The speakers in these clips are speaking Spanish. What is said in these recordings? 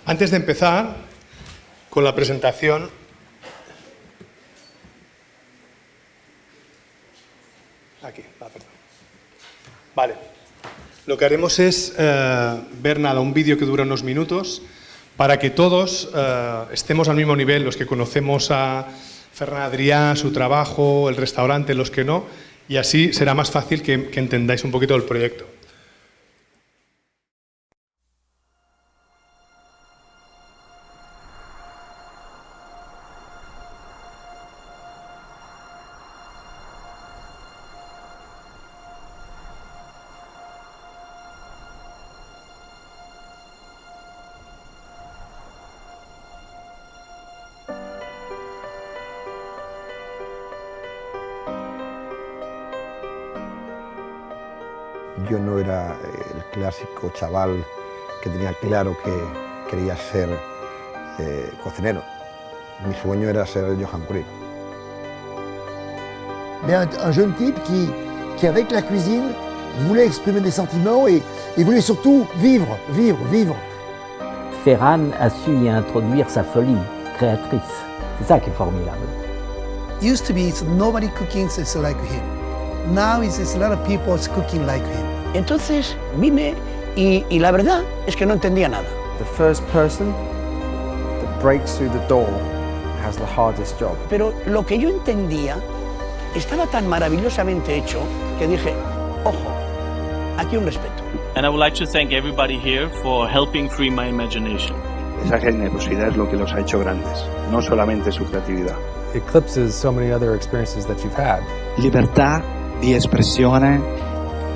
Antes de empezar con la presentación, Vale, lo que haremos es ver un vídeo que dura unos minutos para que todos estemos al mismo nivel, los que conocemos a Ferran Adrià, su trabajo, el restaurante, los que no, y así será más fácil que entendáis un poquito el proyecto. Yo no era el clásico chaval que tenía claro que quería ser cocinero. Mi sueño era ser Johan Cruyff. Un jeune type qui, avec la cuisine, voulait exprimer des sentiments et voulait surtout vivre. Ferran a su y introduire sa folie créatrice. C'est ça qui est formidable. Used to be nobody cooking like him. Now it's a lot of people cooking like him. Entonces vine y la verdad es que no entendía nada. The first person that breaks through the door has the hardest job. Pero lo que yo entendía estaba tan maravillosamente hecho que dije, ojo, aquí un respeto. And I would like to thank everybody here for helping free my imagination. Esa generosidad es lo que los ha hecho grandes, no solamente su creatividad. Eclipses so many other experiences that you've had. Libertà di espressione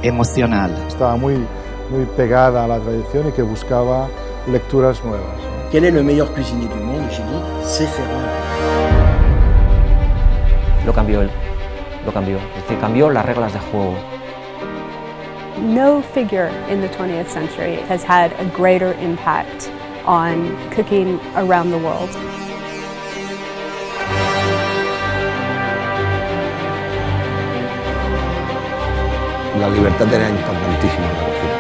emocional. Estaba muy pegada a la tradición y que buscaba lecturas nuevas. Quel est le meilleur cuisinier du monde? J'ai dit, c'est Ferran. Lo cambió él, lo cambió. Es decir, cambió las reglas de juego. No figure in the 20th century has had a greater impact on cooking around the world. La libertad era importantísima en la cocina.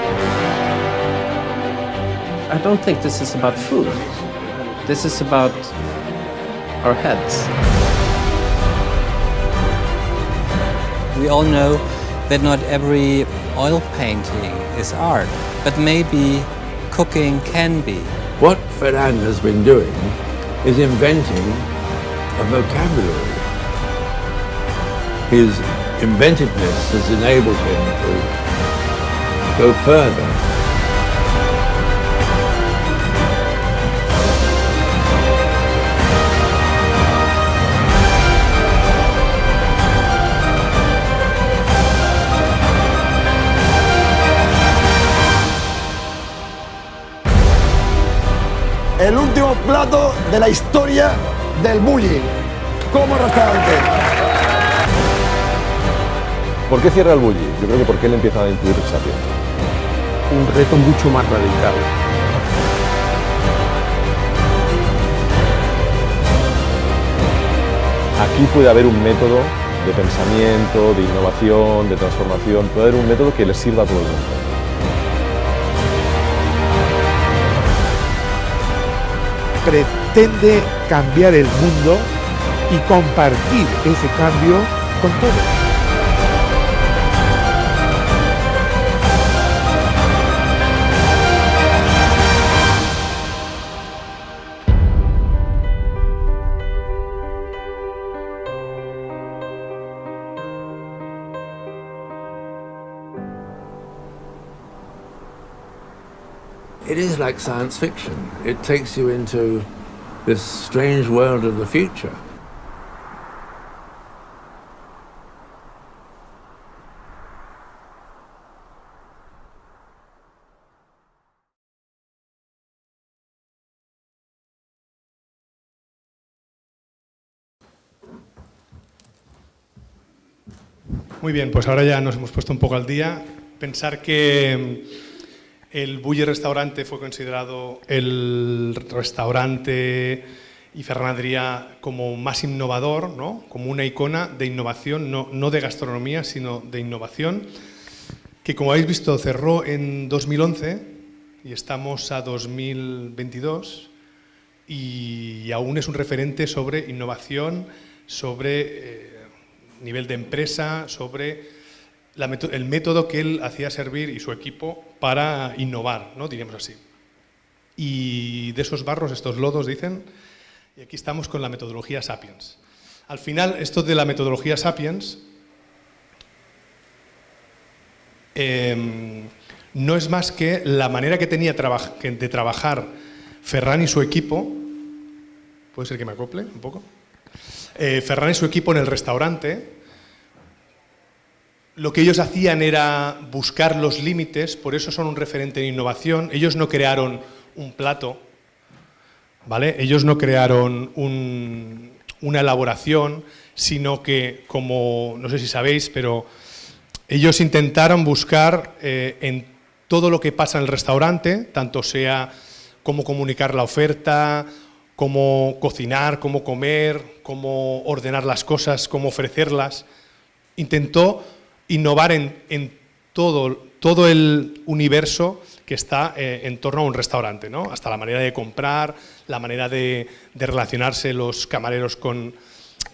I don't think this is about food. This is about our heads. We all know that not every oil painting is art, but maybe cooking can be. What Ferran has been doing is inventing a vocabulary. His inventiveness has enabled him to go further. El último plato de la historia del bullying como restaurante. ¿Por qué cierra el Bulli? Yo creo que porque él empieza a incluir Sapien. Un reto mucho más radical. Aquí puede haber un método de pensamiento, de innovación, de transformación, puede haber un método que le sirva a todo el mundo. Pretende cambiar el mundo y compartir ese cambio con todos. It is like science fiction. It takes you into this strange world of the future. Muy bien, pues ahora ya nos hemos puesto un poco al día. Pensar que el Bulli Restaurante fue considerado el restaurante y Ferran Adrià como más innovador, ¿no? Como una icona de innovación, no de gastronomía, sino de innovación, que como habéis visto cerró en 2011 y estamos a 2022 y aún es un referente sobre innovación, sobre nivel de empresa, sobre el método que él hacía servir y su equipo para innovar, ¿no? Diríamos así. Y de esos barros, estos lodos, dicen, y aquí estamos con la metodología Sapiens. Al final, esto de la metodología Sapiens no es más que la manera que tenía de trabajar Ferran y su equipo. ¿Puede ser que me acople un poco? Ferran y su equipo en el restaurante, lo que ellos hacían era buscar los límites, por eso son un referente en innovación. Ellos no crearon un plato, ¿vale? Ellos no crearon una elaboración, sino que, como no sé si sabéis, pero ellos intentaron buscar en todo lo que pasa en el restaurante, tanto sea cómo comunicar la oferta, cómo cocinar, cómo comer, cómo ordenar las cosas, cómo ofrecerlas. Intentó innovar en todo el universo que está en torno a un restaurante, ¿no? Hasta la manera de comprar, la manera de relacionarse los camareros con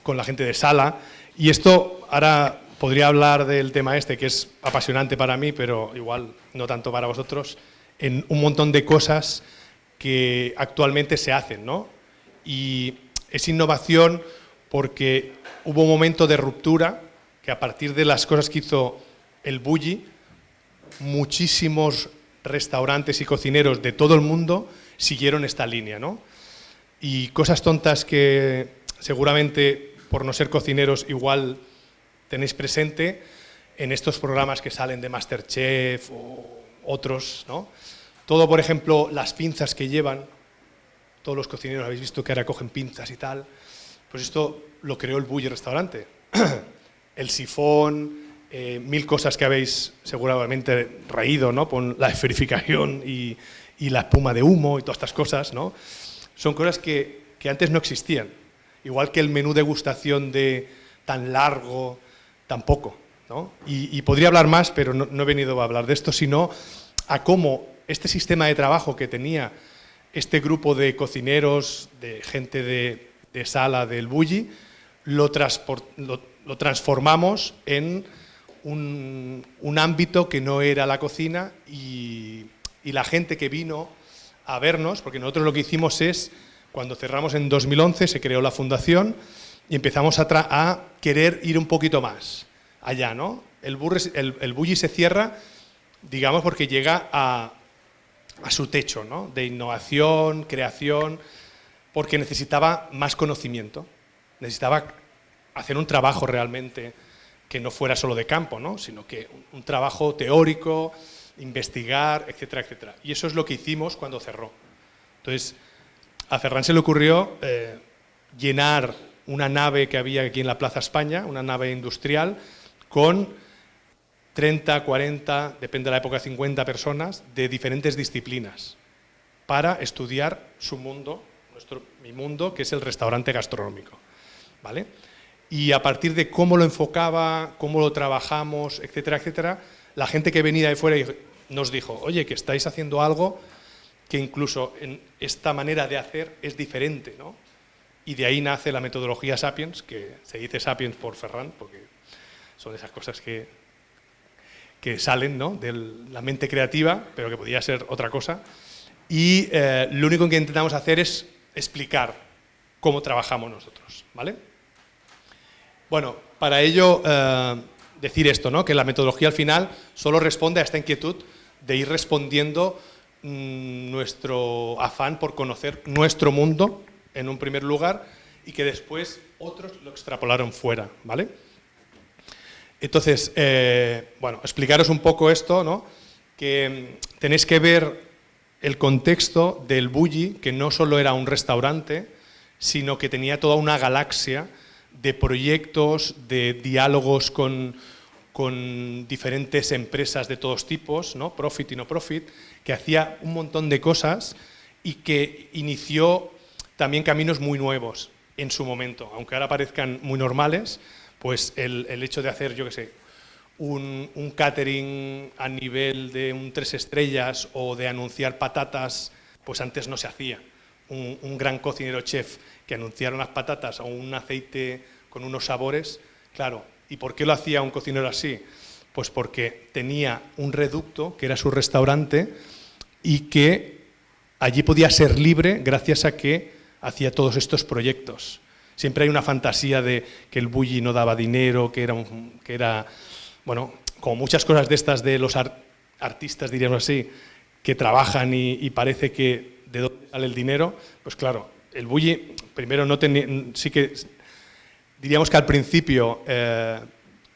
la gente de sala. Y esto, ahora podría hablar del tema este, que es apasionante para mí, pero igual no tanto para vosotros, en un montón de cosas que actualmente se hacen, ¿no? Y es innovación porque hubo un momento de ruptura que a partir de las cosas que hizo el Bulli, muchísimos restaurantes y cocineros de todo el mundo siguieron esta línea, ¿no? Y cosas tontas que seguramente, por no ser cocineros, igual tenéis presente en estos programas que salen de MasterChef o otros, ¿no? Todo, por ejemplo, las pinzas que llevan, todos los cocineros habéis visto que ahora cogen pinzas y tal, pues esto lo creó el Bulli Restaurante. El sifón, 1000 cosas que habéis seguramente reído, ¿no? Con la esferificación y la espuma de humo y todas estas cosas, ¿no? Son cosas que antes no existían. Igual que el menú degustación tan largo, tampoco, ¿no? Y podría hablar más, pero no he venido a hablar de esto, sino a cómo este sistema de trabajo que tenía este grupo de cocineros, de gente de sala del Bulli, lo transformamos en un ámbito que no era la cocina y la gente que vino a vernos, porque nosotros lo que hicimos es, cuando cerramos en 2011, se creó la fundación y empezamos a querer ir un poquito más allá, ¿no? El Bulli se cierra, digamos, porque llega a su techo, ¿no? De innovación, creación, porque necesitaba más conocimiento, necesitaba hacer un trabajo realmente que no fuera solo de campo, ¿no? Sino que un trabajo teórico, investigar, etcétera, etcétera. Y eso es lo que hicimos cuando cerró. Entonces, a Ferran se le ocurrió llenar una nave que había aquí en la Plaza España, una nave industrial, con 30, 40, depende de la época, 50 personas de diferentes disciplinas para estudiar su mundo, mi mundo, que es el restaurante gastronómico, ¿vale? Y a partir de cómo lo enfocaba, cómo lo trabajamos, etcétera, etcétera, la gente que venía de fuera nos dijo, oye, que estáis haciendo algo que incluso en esta manera de hacer es diferente, ¿no? Y de ahí nace la metodología Sapiens, que se dice Sapiens por Ferran, porque son esas cosas que salen, ¿no? De la mente creativa, pero que podía ser otra cosa. Y lo único que intentamos hacer es explicar cómo trabajamos nosotros, ¿vale? Bueno, para ello decir esto, ¿no? Que la metodología al final solo responde a esta inquietud de ir respondiendo nuestro afán por conocer nuestro mundo en un primer lugar y que después otros lo extrapolaron fuera, ¿vale? Entonces, bueno, explicaros un poco esto, ¿no? Que tenéis que ver el contexto del Bulli, que no solo era un restaurante, sino que tenía toda una galaxia de proyectos, de diálogos con diferentes empresas de todos tipos, ¿no? Profit y no profit, que hacía un montón de cosas y que inició también caminos muy nuevos en su momento, aunque ahora parezcan muy normales, pues el hecho de hacer, yo qué sé, un catering a nivel de un 3 estrellas o de anunciar patatas, pues antes no se hacía. Un gran cocinero chef que anunciara unas patatas o un aceite con unos sabores, claro. ¿Y por qué lo hacía un cocinero así? Pues porque tenía un reducto, que era su restaurante, y que allí podía ser libre gracias a que hacía todos estos proyectos. Siempre hay una fantasía de que el bulli no daba dinero, que era bueno, como muchas cosas de estas de los artistas, diríamos así, que trabajan y parece que de dónde sale el dinero, pues claro, el bulli primero no tenía, sí que diríamos que al principio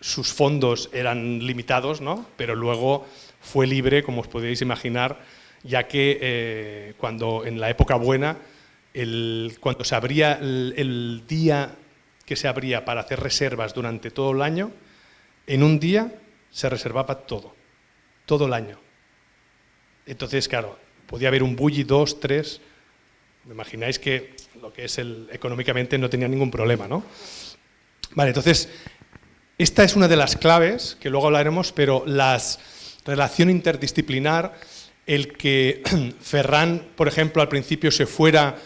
sus fondos eran limitados, ¿no? Pero luego fue libre, como os podéis imaginar, ya que cuando en la época buena, cuando se abría el día que se abría para hacer reservas durante todo el año, en un día se reservaba todo el año. Entonces, claro, podía haber un bulli, 2, 3, me imagináis que lo que es económicamente no tenía ningún problema, ¿no? Vale, entonces, esta es una de las claves, que luego hablaremos, pero la relación interdisciplinar, el que Ferran, por ejemplo, al principio se fuera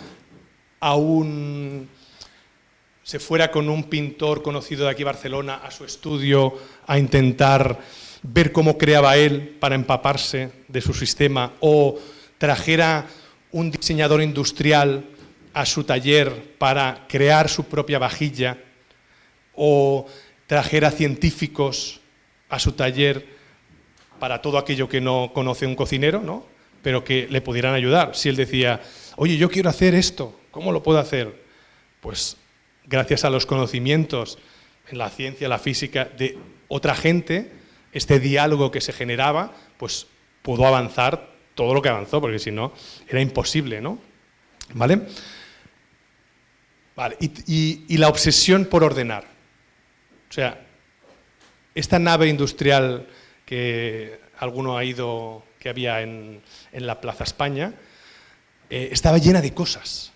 con un pintor conocido de aquí Barcelona a su estudio a intentar ver cómo creaba él para empaparse de su sistema, o trajera un diseñador industrial a su taller para crear su propia vajilla, o trajera científicos a su taller para todo aquello que no conoce un cocinero, ¿no? Pero que le pudieran ayudar. Si él decía, oye, yo quiero hacer esto, ¿cómo lo puedo hacer? Pues gracias a los conocimientos en la ciencia, la física de otra gente, este diálogo que se generaba, pues pudo avanzar todo lo que avanzó, porque si no, era imposible, ¿no? ¿Vale? Vale. Y la obsesión por ordenar. O sea, esta nave industrial que alguno ha ido, que había en la Plaza España, estaba llena de cosas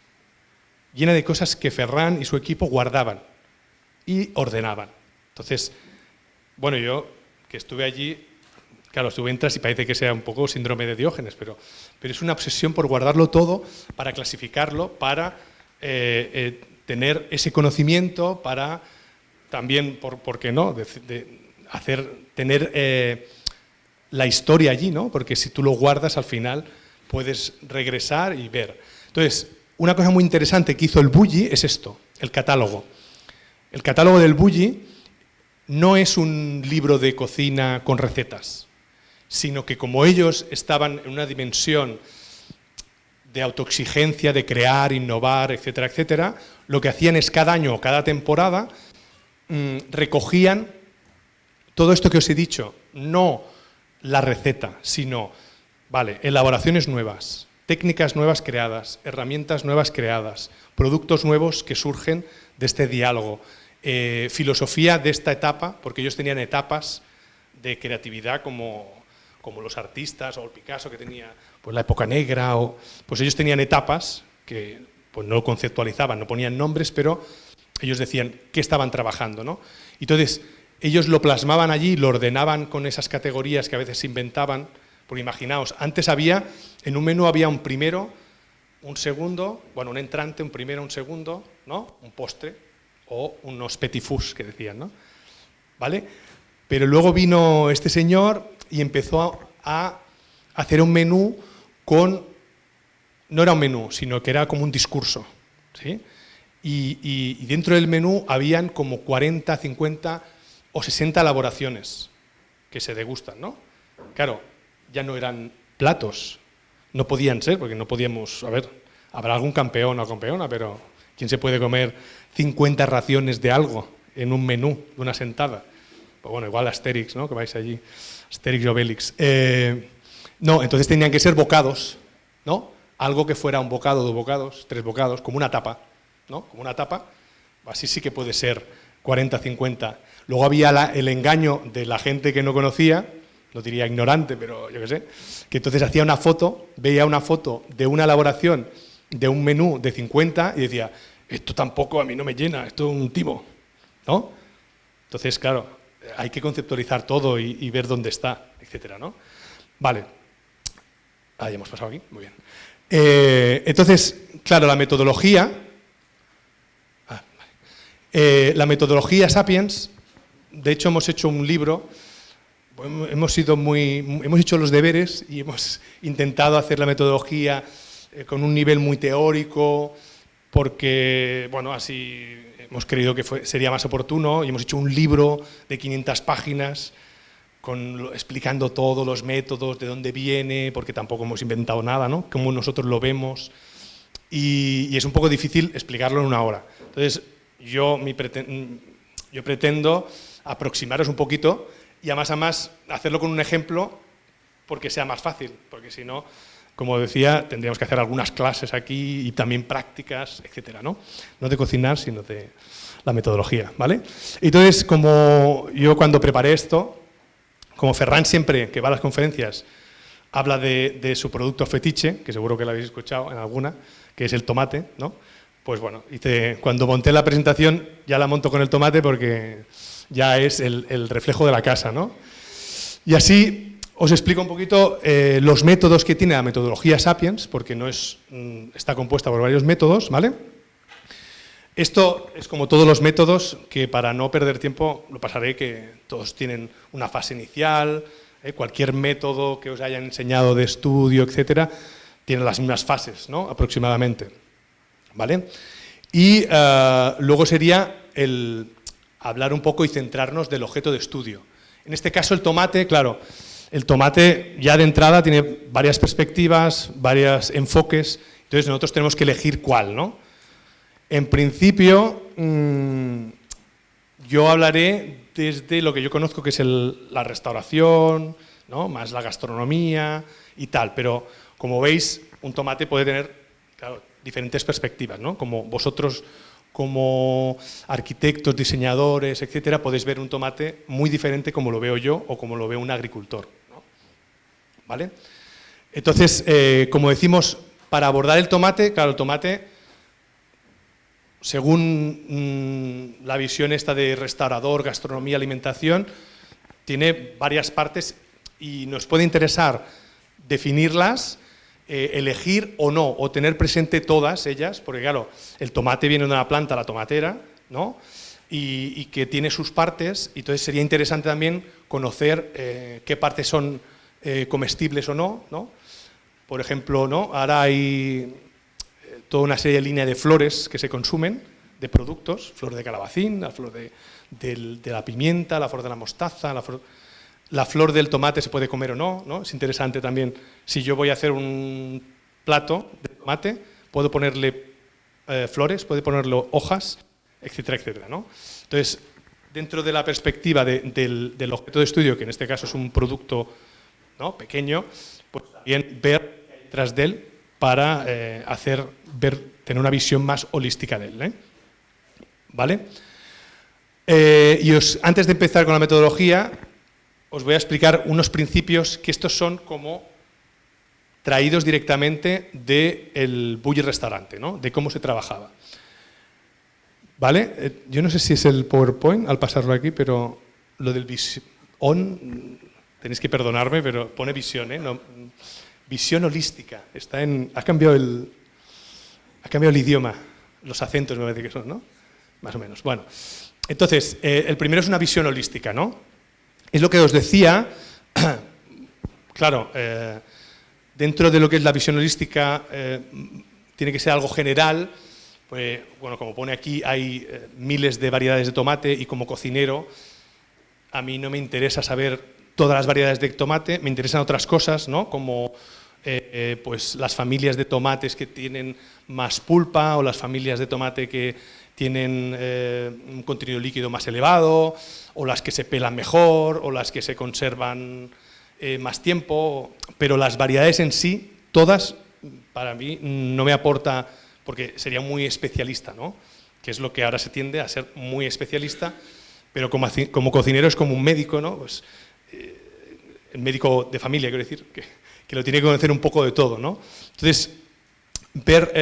que Ferran y su equipo guardaban y ordenaban. Entonces, bueno, yo que estuve allí, claro, tú entras y parece que sea un poco síndrome de Diógenes, pero es una obsesión por guardarlo todo, para clasificarlo, para tener ese conocimiento, para también, ¿por qué no?, tener la historia allí, ¿no? Porque si tú lo guardas, al final puedes regresar y ver. Entonces, una cosa muy interesante que hizo el bulli es esto, el catálogo. El catálogo del bulli no es un libro de cocina con recetas, sino que como ellos estaban en una dimensión de autoexigencia, de crear, innovar, etcétera, etcétera, lo que hacían es cada año o cada temporada recogían todo esto que os he dicho, no la receta, sino, vale, elaboraciones nuevas, técnicas nuevas creadas, herramientas nuevas creadas, productos nuevos que surgen de este diálogo, filosofía de esta etapa, porque ellos tenían etapas de creatividad como los artistas, o el Picasso que tenía pues, la época negra, pues ellos tenían etapas que pues, no conceptualizaban, no ponían nombres, pero ellos decían qué estaban trabajando, ¿no? Entonces, ellos lo plasmaban allí, lo ordenaban con esas categorías que a veces se inventaban, porque imaginaos, antes en un menú había un primero, un segundo, bueno, un entrante, un primero, un segundo, ¿no? Un postre, o unos petit fours que decían, ¿no? ¿Vale? Pero luego vino este señor y empezó a hacer un menú no era un menú, sino que era como un discurso, ¿sí? Y dentro del menú habían como 40, 50 o 60 elaboraciones que se degustan, ¿no? Claro, ya no eran platos, no podían ser, porque no podíamos, habrá algún campeón o campeona, pero ¿quién se puede comer 50 raciones de algo en un menú, de una sentada? Pues bueno, igual Asterix, ¿no? Que vais allí, Asterix y Obelix. No, entonces tenían que ser bocados, ¿no? Algo que fuera un bocado, 2 bocados, 3 bocados, como una tapa, ¿no? Como una tapa, así sí que puede ser 40, 50. Luego había el engaño de la gente que no conocía, no diría ignorante, pero yo qué sé, que entonces hacía una foto, veía una foto de una elaboración de un menú de 50 y decía, esto tampoco a mí no me llena, esto es un timo, ¿no? Entonces, claro, hay que conceptualizar todo y ver dónde está, etcétera, ¿no? Vale. Ya hemos pasado aquí, muy bien. Entonces, claro, la metodología Sapiens, de hecho hemos hecho un libro, hemos hecho los deberes y hemos intentado hacer la metodología con un nivel muy teórico, porque, bueno, así hemos creído que sería más oportuno, y hemos hecho un libro de 500 páginas explicando todos los métodos, de dónde viene, porque tampoco hemos inventado nada, ¿no? Cómo nosotros lo vemos, y es un poco difícil explicarlo en una hora. Entonces, yo pretendo aproximaros un poquito y además hacerlo con un ejemplo porque sea más fácil, porque si no, como decía, tendríamos que hacer algunas clases aquí y también prácticas, etcétera, ¿no? No de cocinar, sino de la metodología, ¿vale? Entonces, como yo cuando preparé esto, como Ferran siempre, que va a las conferencias, habla de su producto fetiche, que seguro que lo habéis escuchado en alguna, que es el tomate, ¿no? Pues bueno, cuando monté la presentación ya la monto con el tomate porque ya es el reflejo de la casa, ¿no? Y así os explico un poquito los métodos que tiene la metodología Sapiens, porque no está compuesta por varios métodos, ¿vale? Esto es como todos los métodos, que para no perder tiempo lo pasaré, que todos tienen una fase inicial, cualquier método que os hayan enseñado de estudio, etcétera, tiene las mismas fases, ¿no? Aproximadamente, ¿vale? Y luego sería el hablar un poco y centrarnos del objeto de estudio. En este caso el tomate, claro, el tomate ya de entrada tiene varias perspectivas, varios enfoques, entonces nosotros tenemos que elegir cuál, ¿no? En principio, yo hablaré desde lo que yo conozco, que es la restauración, ¿no? Más la gastronomía y tal, pero como veis, un tomate puede tener, claro, diferentes perspectivas, ¿no? Como vosotros, como arquitectos, diseñadores, etcétera, podéis ver un tomate muy diferente como lo veo yo o como lo ve un agricultor, ¿no? ¿Vale? Entonces, como decimos, para abordar el tomate, claro, el tomate, según la visión esta de restaurador, gastronomía, alimentación, tiene varias partes y nos puede interesar definirlas, elegir o no, o tener presente todas ellas, porque claro, el tomate viene de una planta, la tomatera, ¿no? Y que tiene sus partes, y entonces sería interesante también conocer qué partes son comestibles o no, ¿no? Por ejemplo, ¿no? Ahora hay toda una serie de líneas de flores que se consumen, de productos, flor de calabacín, la flor de la pimienta, la flor de la mostaza, la flor del tomate se puede comer o no, ¿no? Es interesante también, si yo voy a hacer un plato de tomate, puedo ponerle flores, puedo ponerle hojas, etcétera, etcétera, ¿no? Entonces, dentro de la perspectiva del objeto de estudio, que en este caso es un producto, ¿no? Pequeño, pues también ver detrás de él para tener una visión más holística de él, ¿vale? Y antes de empezar con la metodología, os voy a explicar unos principios que estos son como traídos directamente del Bulli Restaurante, ¿no? De cómo se trabajaba. ¿Vale? Yo no sé si es el PowerPoint al pasarlo aquí, pero lo del on, tenéis que perdonarme, pero pone visión, no, visión holística. Ha cambiado el idioma, los acentos me parece que son, ¿no? Más o menos. Bueno, entonces, el primero es una visión holística, ¿no? Es lo que os decía, claro, dentro de lo que es la visión holística, tiene que ser algo general. Pues, bueno, como pone aquí, hay miles de variedades de tomate y como cocinero, a mí no me interesa saber todas las variedades de tomate, me interesan otras cosas, ¿no? Como pues las familias de tomates que tienen más pulpa o las familias de tomate que tienen un contenido líquido más elevado, o las que se pelan mejor, o las que se conservan más tiempo, pero las variedades en sí, todas, para mí, no me aporta, porque sería muy especialista, ¿no? Que es lo que ahora se tiende a ser muy especialista, pero como cocinero es como un médico, ¿no? Pues, el médico de familia, quiero decir, que lo tiene que conocer un poco de todo, ¿no? Entonces, ver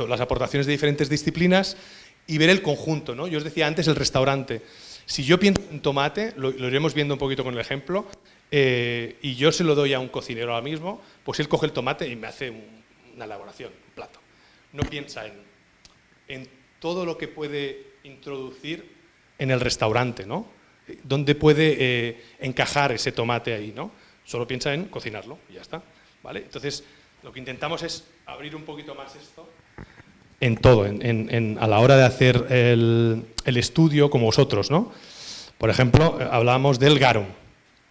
las aportaciones de diferentes disciplinas y ver el conjunto, ¿no? Yo os decía antes el restaurante. Si yo pienso en tomate, lo iremos viendo un poquito con el ejemplo, y yo se lo doy a un cocinero ahora mismo, pues él coge el tomate y me hace una elaboración, un plato. No piensa en todo lo que puede introducir en el restaurante, ¿no? ¿Dónde puede encajar ese tomate ahí, ¿no? Solo piensa en cocinarlo y ya está, ¿vale? Entonces, lo que intentamos es abrir un poquito más esto en todo, a la hora de hacer el estudio como vosotros, ¿no? Por ejemplo, hablábamos del garum.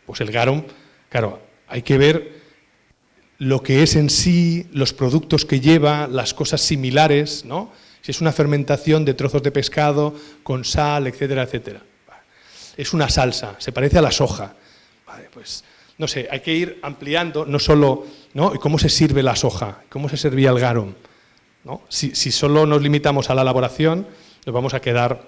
Pues el garum, claro, hay que ver lo que es en sí, los productos que lleva, las cosas similares, ¿no? Si es una fermentación de trozos de pescado con sal, etcétera, etcétera. Es una salsa, se parece a la soja. Vale, pues, no sé, hay que ir ampliando, no solo, ¿no? ¿Y cómo se sirve la soja? ¿Cómo se servía el garum? ¿No? Si solo nos limitamos a la elaboración, nos vamos a quedar,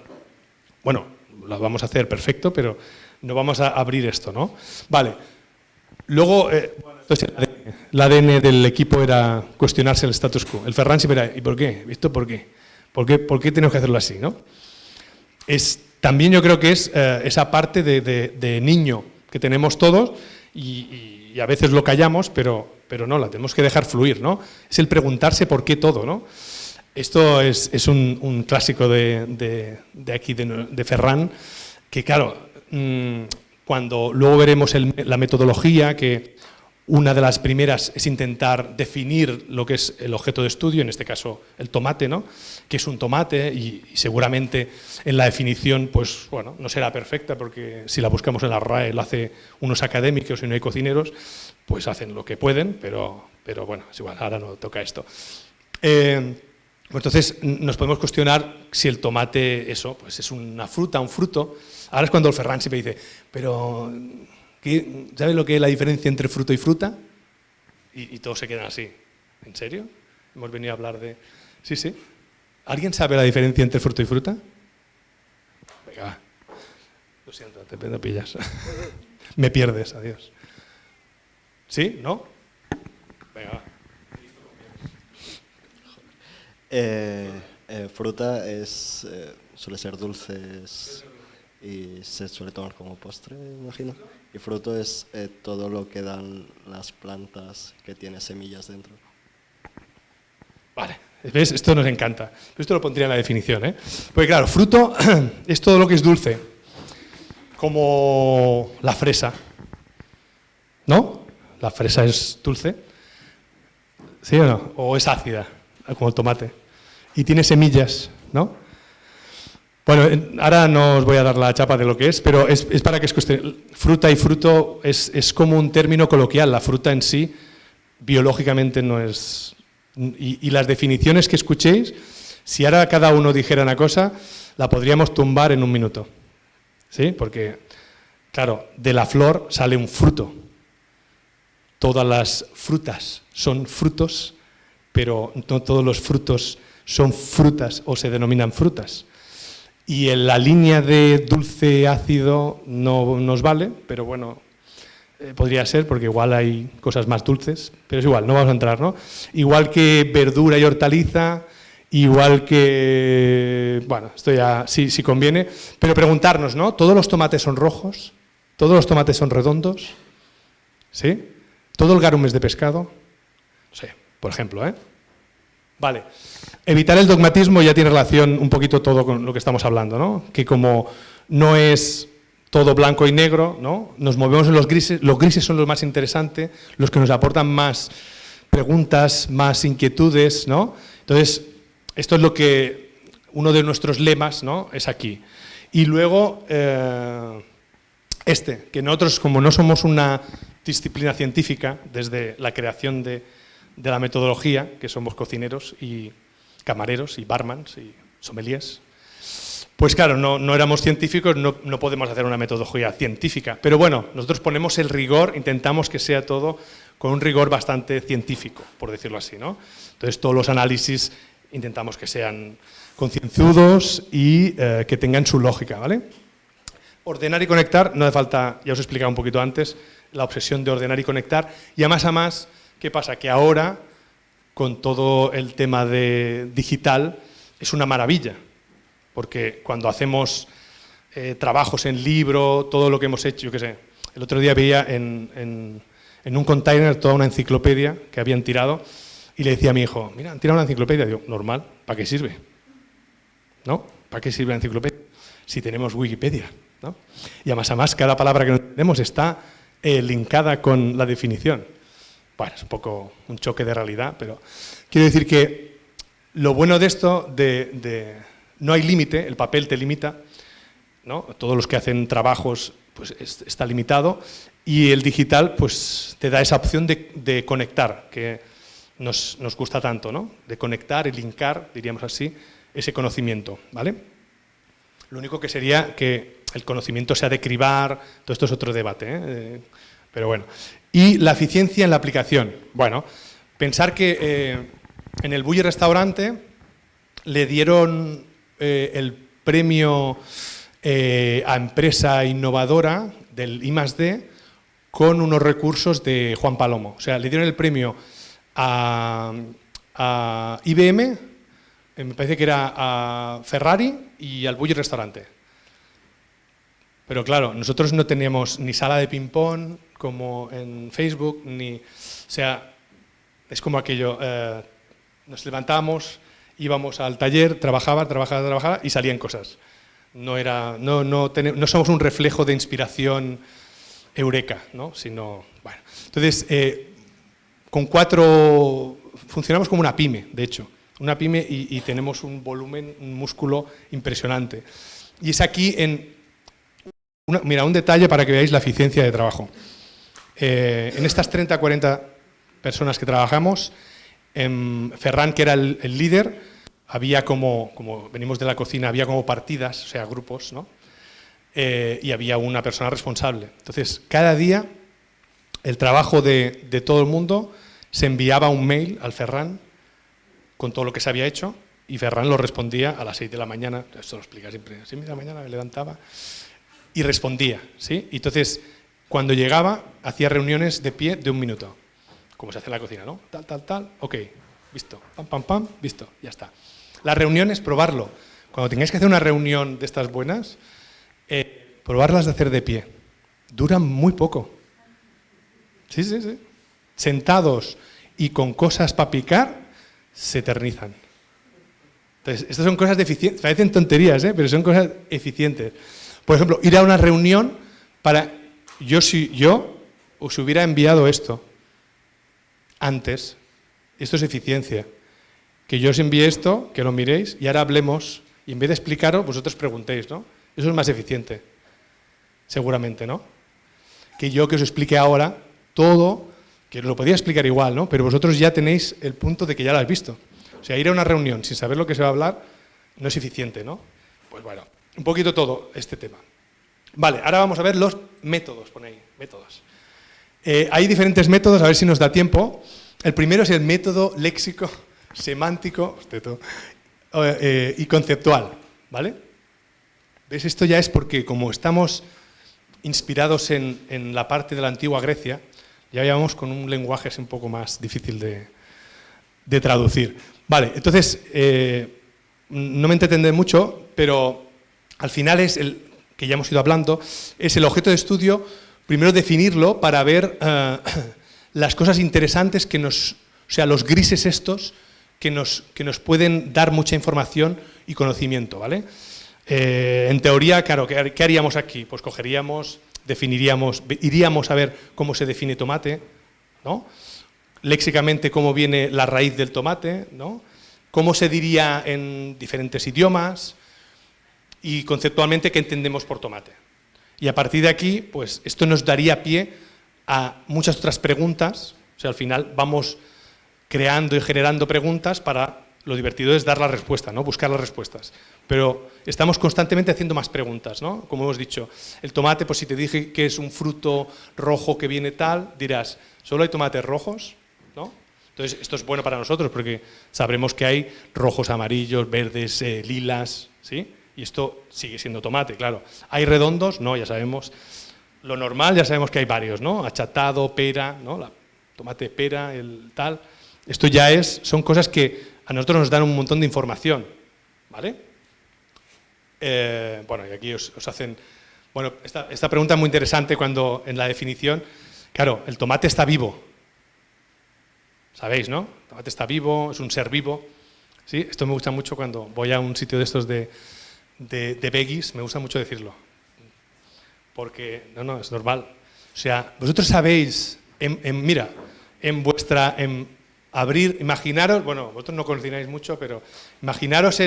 bueno, lo vamos a hacer perfecto, pero no vamos a abrir esto, ¿no? Vale. Luego, entonces, el ADN del equipo era cuestionarse el status quo. El Ferran siempre era, ¿y por qué? ¿Esto por qué? ¿Por qué tenemos que hacerlo así, no? También yo creo que es esa parte de niño que tenemos todos y a veces lo callamos, pero no, la tenemos que dejar fluir, ¿no? Es el preguntarse por qué todo, ¿no? Esto es un clásico de aquí, de Ferran, que claro, cuando luego veremos la metodología, que una de las primeras es intentar definir lo que es el objeto de estudio, en este caso el tomate, ¿no? Que es un tomate y seguramente en la definición, pues bueno, no será perfecta porque si la buscamos en la RAE lo hacen unos académicos y no hay cocineros, pues hacen lo que pueden, pero bueno, es igual, ahora no toca esto. Entonces nos podemos cuestionar si el tomate, eso, pues es una fruta, un fruto. Ahora es cuando el Ferran siempre dice, pero ¿sabes lo que es la diferencia entre fruto y fruta? Y todos se quedan así. ¿En serio? Hemos venido a hablar de... Sí, sí. ¿Alguien sabe la diferencia entre fruto y fruta? Venga, va. Lo siento, te pillas. Me pierdes, adiós. ¿Sí? ¿No? Venga, va. Fruta suele ser dulces y se suele tomar como postre, imagino. Y fruto es todo lo que dan las plantas que tiene semillas dentro. Vale, ¿ves? Esto nos encanta. Esto lo pondría en la definición, ¿eh? Porque claro, fruto es todo lo que es dulce, como la fresa, ¿no? La fresa es dulce, ¿sí o no? O es ácida, como el tomate. Y tiene semillas, ¿no? Bueno, ahora no os voy a dar la chapa de lo que es, pero es para que fruta y fruto es como un término coloquial. La fruta en sí, biológicamente no es... Y las definiciones que escuchéis, si ahora cada uno dijera una cosa, la podríamos tumbar en un minuto. ¿Sí? Porque, claro, de la flor sale un fruto. Todas las frutas son frutos, pero no todos los frutos son frutas o se denominan frutas. Y en la línea de dulce ácido no nos vale, pero bueno, podría ser porque igual hay cosas más dulces, pero es igual, no vamos a entrar, ¿no? Igual que verdura y hortaliza, igual que... Bueno, esto ya sí conviene, pero preguntarnos, ¿no? ¿Todos los tomates son rojos? ¿Todos los tomates son redondos? ¿Sí? ¿Todo el garum es de pescado? No sé, por ejemplo, ¿eh? Vale. Evitar el dogmatismo ya tiene relación un poquito todo con lo que estamos hablando, ¿no? Que como no es todo blanco y negro, ¿no? Nos movemos en los grises son los más interesantes, los que nos aportan más preguntas, más inquietudes, ¿no? Entonces, esto es lo que uno de nuestros lemas, ¿no? Es aquí. Y luego, que nosotros como no somos una disciplina científica, desde la creación de la metodología, que somos cocineros y camareros y barmans y sommeliers, pues claro, no éramos científicos, no podemos hacer una metodología científica, pero bueno, nosotros ponemos el rigor, intentamos que sea todo con un rigor bastante científico, por decirlo así, ¿no? Entonces todos los análisis intentamos que sean concienzudos y que tengan su lógica, ¿vale? Ordenar y conectar, no hace falta, ya os he explicado un poquito antes, la obsesión de ordenar y conectar, y a más, ¿qué pasa? Que ahora, con todo el tema de digital, es una maravilla, porque cuando hacemos trabajos en libro, todo lo que hemos hecho, yo qué sé. El otro día veía en un container toda una enciclopedia que habían tirado y le decía a mi hijo, mira, han tirado una enciclopedia. Digo, normal, ¿para qué sirve? ¿No? ¿Para qué sirve la enciclopedia? Si tenemos Wikipedia, ¿no? Y además cada palabra que tenemos está linkada con la definición. Bueno, es un poco un choque de realidad, pero quiero decir que lo bueno de esto, no hay límite, el papel te limita, ¿no? Todos los que hacen trabajos pues está limitado, y el digital pues te da esa opción de conectar, que nos gusta tanto, ¿no? De conectar y linkar, diríamos así, ese conocimiento, ¿vale? Lo único que sería que el conocimiento sea de cribar, todo esto es otro debate, ¿eh? Pero bueno. Y la eficiencia en la aplicación. Bueno, pensar que en el Bulli Restaurante le dieron el premio a empresa innovadora del I+D con unos recursos de Juan Palomo. O sea, le dieron el premio a IBM, me parece que era a Ferrari y al Bulli Restaurante. Pero claro, nosotros no teníamos ni sala de ping-pong como en Facebook, ni... O sea, es como aquello, nos levantábamos, íbamos al taller, trabajaba y salían cosas. No somos un reflejo de inspiración eureka, ¿no? Sino, bueno. Entonces, con 4, funcionamos como una pyme, de hecho. Una pyme y tenemos un volumen, un músculo impresionante. Y es aquí mira, un detalle para que veáis la eficiencia de trabajo. En estas 30, 40 personas que trabajamos, Ferran, que era el líder, había como venimos de la cocina, había como partidas, o sea, grupos, ¿no? Y había una persona responsable. Entonces, cada día, el trabajo de todo el mundo se enviaba un mail al Ferran con todo lo que se había hecho, y Ferran lo respondía a las 6 de la mañana, esto lo explica siempre, a las 6 de la mañana me levantaba, y respondía, ¿sí? Y entonces, cuando llegaba, hacía reuniones de pie de 1 minuto, como se hace en la cocina, ¿no? Tal, ok, visto, pam, visto, ya está. Las reuniones, probarlo. Cuando tengáis que hacer una reunión de estas buenas, probarlas de hacer de pie. Duran muy poco. Sí. Sentados y con cosas para picar, se eternizan. Entonces, estas son cosas de eficiencia, parecen tonterías, pero son cosas eficientes. Por ejemplo, ir a una reunión si yo os hubiera enviado esto antes, esto es eficiencia. Que yo os envíe esto, que lo miréis y ahora hablemos, y en vez de explicaros, vosotros preguntéis, ¿no? Eso es más eficiente, seguramente, ¿no? Que yo que os explique ahora todo, que os lo podía explicar igual, ¿no? Pero vosotros ya tenéis el punto de que ya lo habéis visto. O sea, ir a una reunión sin saber lo que se va a hablar no es eficiente, ¿no? Pues bueno, un poquito todo este tema. Vale, ahora vamos a ver los métodos, pon ahí, métodos. Hay diferentes métodos, a ver si nos da tiempo. El primero es el método léxico, semántico y conceptual, ¿vale? ¿Ves? Esto ya es porque como estamos inspirados en la parte de la antigua Grecia, ya llevamos con un lenguaje un poco más difícil de traducir. Vale, entonces, no me entretendré mucho, pero al final es que ya hemos ido hablando, es el objeto de estudio, primero definirlo para ver las cosas interesantes los grises estos que nos pueden dar mucha información y conocimiento, ¿vale? En teoría, claro, ¿qué haríamos aquí? Pues definiríamos, iríamos a ver cómo se define tomate, ¿no? Léxicamente, cómo viene la raíz del tomate, ¿no? Cómo se diría en diferentes idiomas y conceptualmente qué entendemos por tomate. Y a partir de aquí, pues esto nos daría pie a muchas otras preguntas, o sea, al final vamos creando y generando preguntas para, lo divertido es dar la respuesta, ¿no? Buscar las respuestas. Pero estamos constantemente haciendo más preguntas, ¿no? Como hemos dicho, el tomate, pues si te dije que es un fruto rojo que viene tal, dirás, ¿solo hay tomates rojos? ¿No? Entonces, esto es bueno para nosotros porque sabremos que hay rojos, amarillos, verdes, lilas, ¿sí? Y esto sigue siendo tomate, claro. ¿Hay redondos? No, ya sabemos. Lo normal, ya sabemos que hay varios, ¿no? Achatado, pera, ¿no? Tomate, pera, el tal. Esto ya son cosas que a nosotros nos dan un montón de información, ¿vale? Bueno, y aquí os hacen... Bueno, esta pregunta es muy interesante cuando en la definición, claro, el tomate está vivo. ¿Sabéis, no? El tomate está vivo, es un ser vivo. ¿Sí? Esto me gusta mucho cuando voy a un sitio de estos de veggies, me gusta mucho decirlo. Porque, no, es normal. O sea, vosotros sabéis, mira, imaginaros, bueno, vosotros no cocináis mucho, pero imaginaros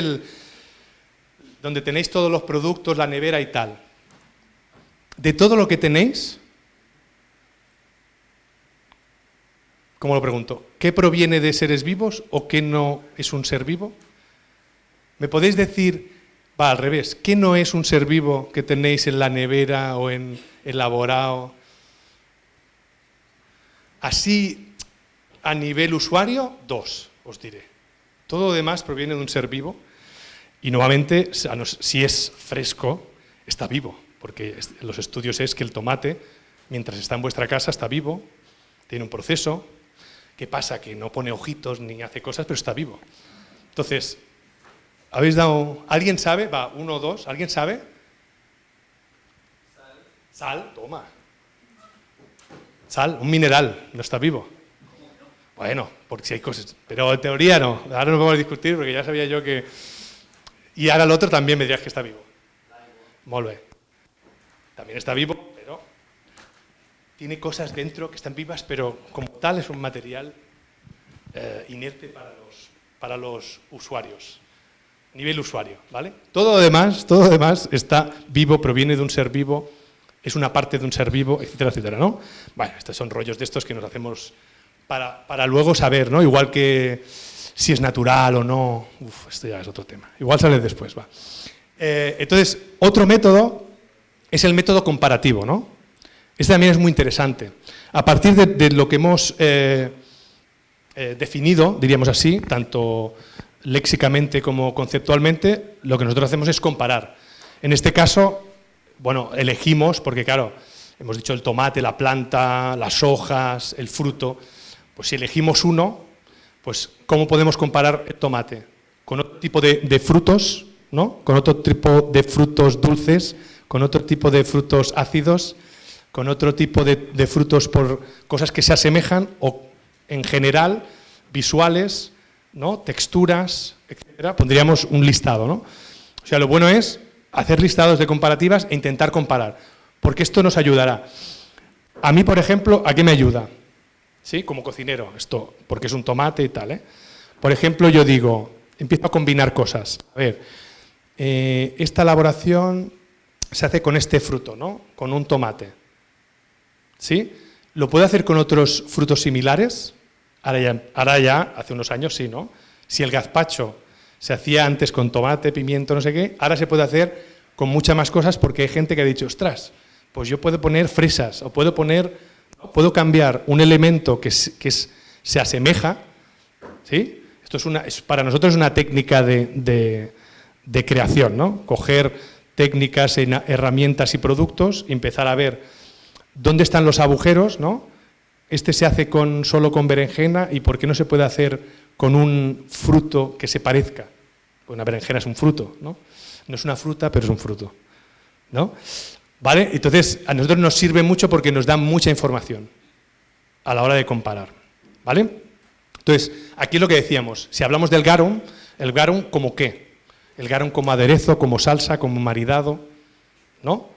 donde tenéis todos los productos, la nevera y tal. De todo lo que tenéis, ¿cómo lo pregunto? ¿Qué proviene de seres vivos o qué no es un ser vivo? ¿Me podéis decir, al revés, qué no es un ser vivo que tenéis en la nevera o en elaborado? Así, a nivel usuario, 2, os diré. Todo lo demás proviene de un ser vivo y nuevamente, si es fresco, está vivo, porque los estudios es que el tomate, mientras está en vuestra casa, está vivo, tiene un proceso. ¿Qué pasa? Que no pone ojitos ni hace cosas, pero está vivo. Entonces, ¿habéis dado...? ¿Alguien sabe? Va, 1 o 2. ¿Alguien sabe? Sal, toma. Sal, un mineral, no está vivo. Bueno, porque si hay cosas... Pero en teoría no. Ahora no podemos discutir porque ya sabía yo que... Y ahora el otro también me dirías que está vivo. Molt bé. También está vivo, pero... Tiene cosas dentro que están vivas, pero como tal es un material inerte para los usuarios, nivel usuario, ¿vale? Todo lo demás está vivo, proviene de un ser vivo, es una parte de un ser vivo, etcétera, etcétera, ¿no? Bueno, estos son rollos de estos que nos hacemos para luego saber, ¿no? Igual que si es natural o no, esto ya es otro tema, igual sale después, va. Entonces, otro método es el método comparativo, ¿no? Este también es muy interesante. A partir de lo que hemos definido, diríamos así, tanto léxicamente como conceptualmente, lo que nosotros hacemos es comparar. En este caso, bueno, elegimos, porque claro, hemos dicho el tomate, la planta, las hojas, el fruto, pues si elegimos uno, pues ¿cómo podemos comparar el tomate? Con otro tipo de frutos, ¿no? Con otro tipo de frutos dulces, con otro tipo de frutos ácidos, con otro tipo de frutos por cosas que se asemejan o, en general, visuales, ¿no? Texturas, etcétera. Pondríamos un listado, ¿no? O sea, lo bueno es hacer listados de comparativas e intentar comparar, porque esto nos ayudará. A mí, por ejemplo, ¿a qué me ayuda? ¿Sí? Como cocinero, esto, porque es un tomate y tal, ¿eh? Por ejemplo, yo digo, empiezo a combinar cosas. A ver, esta elaboración se hace con este fruto, ¿no? Con un tomate. ¿Sí? ¿Lo puedo hacer con otros frutos similares? Ahora ya, hace unos años sí, ¿no? Si el gazpacho se hacía antes con tomate, pimiento, no sé qué, ahora se puede hacer con muchas más cosas porque hay gente que ha dicho, ostras, pues yo puedo poner fresas o puedo cambiar un elemento que se asemeja, ¿sí? Esto para nosotros es una técnica de creación, ¿no? Coger técnicas, herramientas y productos y empezar a ver ¿dónde están los agujeros, no? Este se hace solo con berenjena y ¿por qué no se puede hacer con un fruto que se parezca? Pues una berenjena es un fruto, ¿no? No es una fruta, pero es un fruto, ¿no? ¿Vale? Entonces, a nosotros nos sirve mucho porque nos da mucha información a la hora de comparar, ¿vale? Entonces, aquí es lo que decíamos, si hablamos del garum, el garum ¿como qué? El garum como aderezo, como salsa, como maridado, ¿no?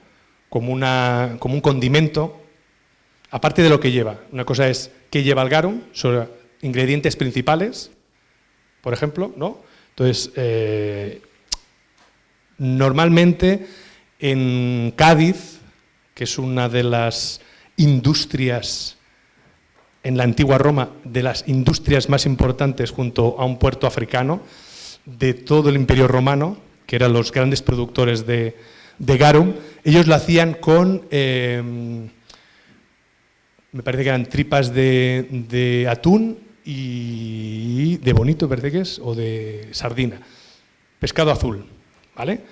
Como un condimento, aparte de lo que lleva. Una cosa es qué lleva el garum, son ingredientes principales, por ejemplo, ¿no? Entonces, normalmente en Cádiz, que es una de las industrias, en la antigua Roma, de las industrias más importantes junto a un puerto africano, de todo el Imperio Romano, que eran los grandes productores de garum, ellos lo hacían con, me parece que eran tripas de atún y de bonito, parece que es, o de sardina, pescado azul, ¿vale?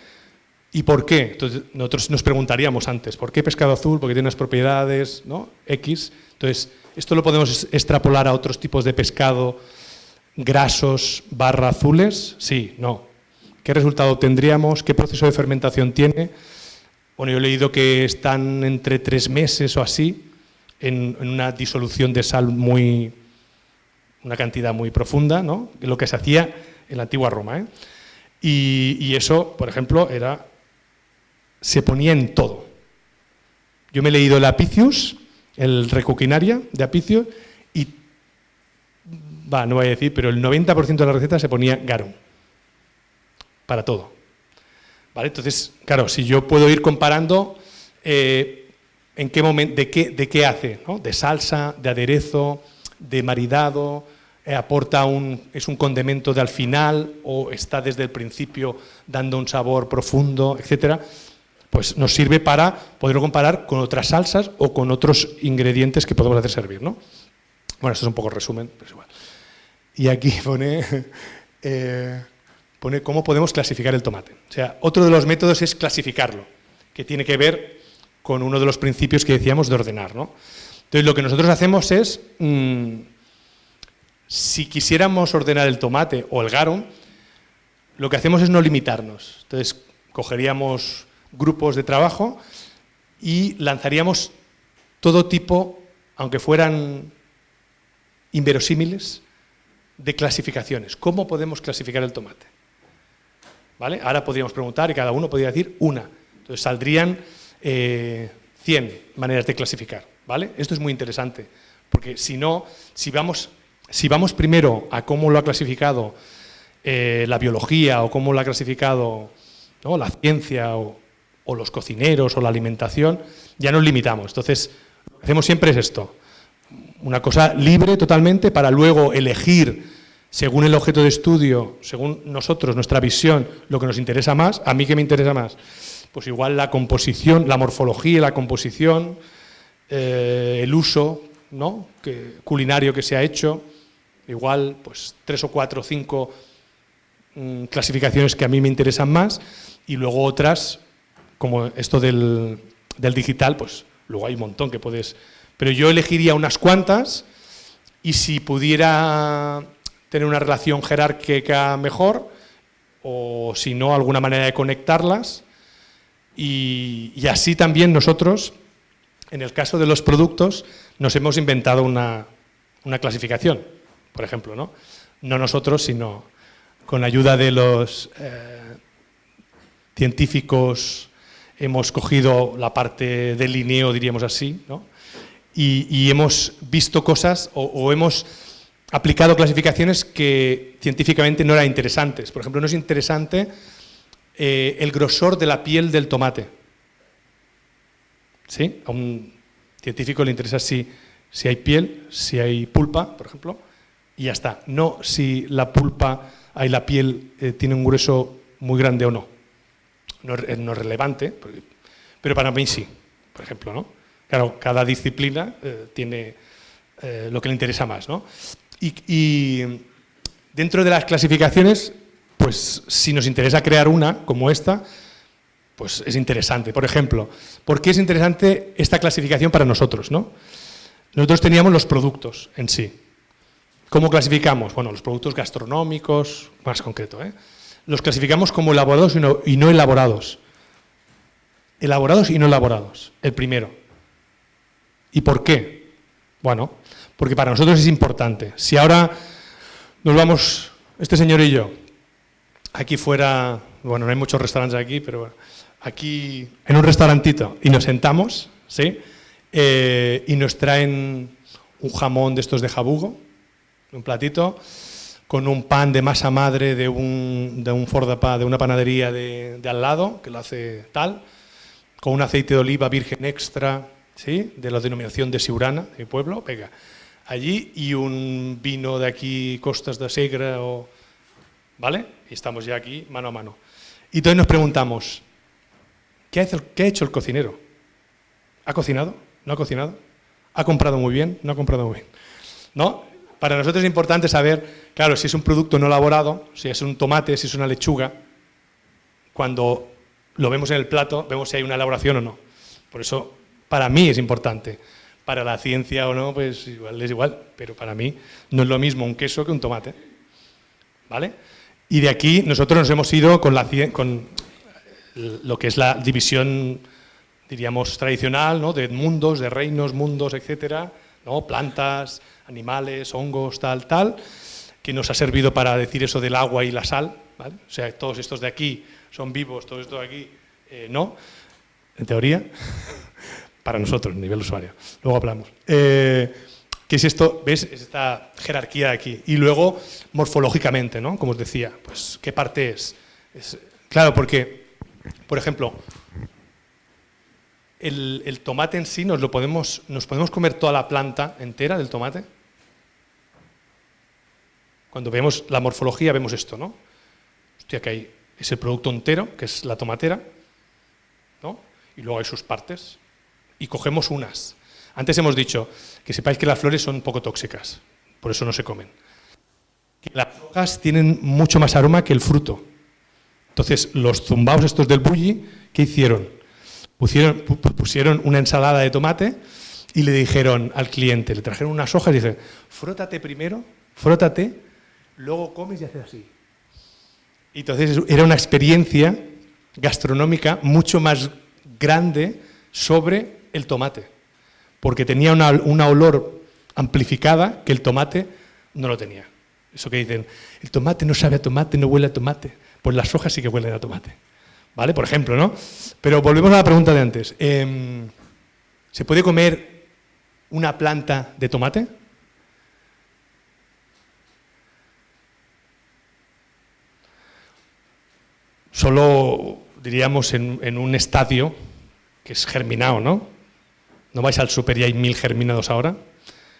¿Y por qué? Entonces, nosotros nos preguntaríamos antes, ¿por qué pescado azul? Porque tiene unas propiedades, ¿no? X. Entonces, esto lo podemos extrapolar a otros tipos de pescado grasos / azules, sí, no. ¿Qué resultado obtendríamos? ¿Qué proceso de fermentación tiene? Bueno, yo he leído que están entre 3 meses o así en una disolución de sal una cantidad muy profunda, ¿no? Lo que se hacía en la antigua Roma, ¿eh? Y eso, por ejemplo, se ponía en todo. Yo me he leído el Apicius, el Recoquinaria de Apicius, y no voy a decir, pero el 90% de la receta se ponía garum. Para todo. ¿Vale? Entonces, claro, si yo puedo ir comparando en qué momento, de qué hace, ¿no? De salsa, de aderezo, de maridado, es un condimento de al final o está desde el principio dando un sabor profundo, etcétera, pues nos sirve para poderlo comparar con otras salsas o con otros ingredientes que podemos hacer servir, ¿no? Bueno, esto es un poco el resumen, pero es igual. Y aquí pone cómo podemos clasificar el tomate. O sea, otro de los métodos es clasificarlo, que tiene que ver con uno de los principios que decíamos de ordenar, ¿no? Entonces, lo que nosotros hacemos es, si quisiéramos ordenar el tomate o el garum, lo que hacemos es no limitarnos. Entonces, cogeríamos grupos de trabajo y lanzaríamos todo tipo, aunque fueran inverosímiles, de clasificaciones. ¿Cómo podemos clasificar el tomate? ¿Vale? Ahora podríamos preguntar y cada uno podría decir una. Entonces saldrían 100 maneras de clasificar. ¿Vale? Esto es muy interesante, porque si vamos primero a cómo lo ha clasificado la biología o cómo lo ha clasificado, ¿no?, la ciencia o los cocineros o la alimentación, ya nos limitamos. Entonces, lo que hacemos siempre es esto, una cosa libre totalmente para luego elegir, según el objeto de estudio, según nosotros, nuestra visión, lo que nos interesa más. ¿A mí qué me interesa más? Pues igual la composición, la morfología, la composición, el uso, ¿no?, culinario que se ha hecho, igual pues 3 o 4 o 5 clasificaciones que a mí me interesan más, y luego otras, como esto del digital, pues luego hay un montón que puedes... Pero yo elegiría unas cuantas, y si pudiera tener una relación jerárquica mejor, o si no, alguna manera de conectarlas, y así también nosotros, en el caso de los productos, nos hemos inventado una clasificación, por ejemplo, ¿no? No nosotros, sino con la ayuda de los científicos, hemos cogido la parte del lineo, diríamos así, ¿no? Y hemos visto cosas o hemos aplicado clasificaciones que científicamente no eran interesantes. Por ejemplo, no es interesante el grosor de la piel del tomate. ¿Sí? A un científico le interesa si hay piel, si hay pulpa, por ejemplo, y ya está. No si la pulpa, la piel tiene un grueso muy grande o no. No es relevante, pero para mí sí, por ejemplo, ¿no? Claro, cada disciplina tiene lo que le interesa más, ¿no? Y dentro de las clasificaciones, pues si nos interesa crear una como esta, pues es interesante. Por ejemplo, ¿por qué es interesante esta clasificación para nosotros, ¿no? Nosotros teníamos los productos en sí. ¿Cómo clasificamos? Bueno, los productos gastronómicos, más concreto, ¿eh? Los clasificamos como elaborados y no elaborados. Elaborados y no elaborados, el primero. ¿Y por qué? Bueno, porque para nosotros es importante. Si ahora nos vamos, este señor y yo, aquí fuera, bueno, no hay muchos restaurantes aquí, pero bueno, aquí en un restaurantito y nos sentamos, ¿sí? Y nos traen un jamón de estos de jabugo, un platito, con un pan de masa madre de un fordapà, de una panadería de al lado, que lo hace tal, con un aceite de oliva virgen extra, ¿sí?, de la denominación de Siurana, mi pueblo, venga, allí, y un vino de aquí, Costas de Segre, ¿vale? Y estamos ya aquí, mano a mano. Y entonces nos preguntamos, ¿qué ha hecho el cocinero? ¿Ha cocinado? ¿No ha cocinado? ¿Ha comprado muy bien? ¿No ha comprado muy bien? ¿No? Para nosotros es importante saber, claro, si es un producto no elaborado, si es un tomate, si es una lechuga, cuando lo vemos en el plato, vemos si hay una elaboración o no. Por eso, para mí es importante. Para la ciencia o no, pues igual es igual, pero para mí no es lo mismo un queso que un tomate, ¿vale? Y de aquí nosotros nos hemos ido con lo que es la división, diríamos, tradicional, ¿no? De mundos, de reinos, mundos, etcétera, ¿no? Plantas, animales, hongos, tal, que nos ha servido para decir eso del agua y la sal, ¿vale? O sea, todos estos de aquí son vivos, todos estos de aquí no, en teoría, para nosotros, a nivel usuario. Luego hablamos. ¿Qué es esto? ¿Ves? Es esta jerarquía de aquí. Y luego, morfológicamente, ¿no? Como os decía, pues, ¿qué parte es? Claro, porque, por ejemplo, el tomate en sí nos podemos comer toda la planta entera del tomate. Cuando vemos la morfología vemos esto, ¿no? Hostia, que hay es el producto entero, que es la tomatera, ¿no? Y luego hay sus partes. Y cogemos unas. Antes hemos dicho que sepáis que las flores son poco tóxicas, por eso no se comen. Que las hojas tienen mucho más aroma que el fruto. Entonces, los zumbaos estos del bulli, ¿qué hicieron? Pusieron una ensalada de tomate y le dijeron al cliente, le trajeron unas hojas y dijeron, frótate primero, frótate, luego comes y haces así. Y entonces era una experiencia gastronómica mucho más grande sobre el tomate, porque tenía una olor amplificada que el tomate no lo tenía. Eso que dicen, el tomate no sabe a tomate, no huele a tomate, pues las hojas sí que huelen a tomate. ¿Vale? Por ejemplo, ¿no? Pero volvemos a la pregunta de antes. ¿Se puede comer una planta de tomate? Solo, diríamos, en un estadio que es germinado, ¿no? No vais al súper y hay 1000 germinados ahora.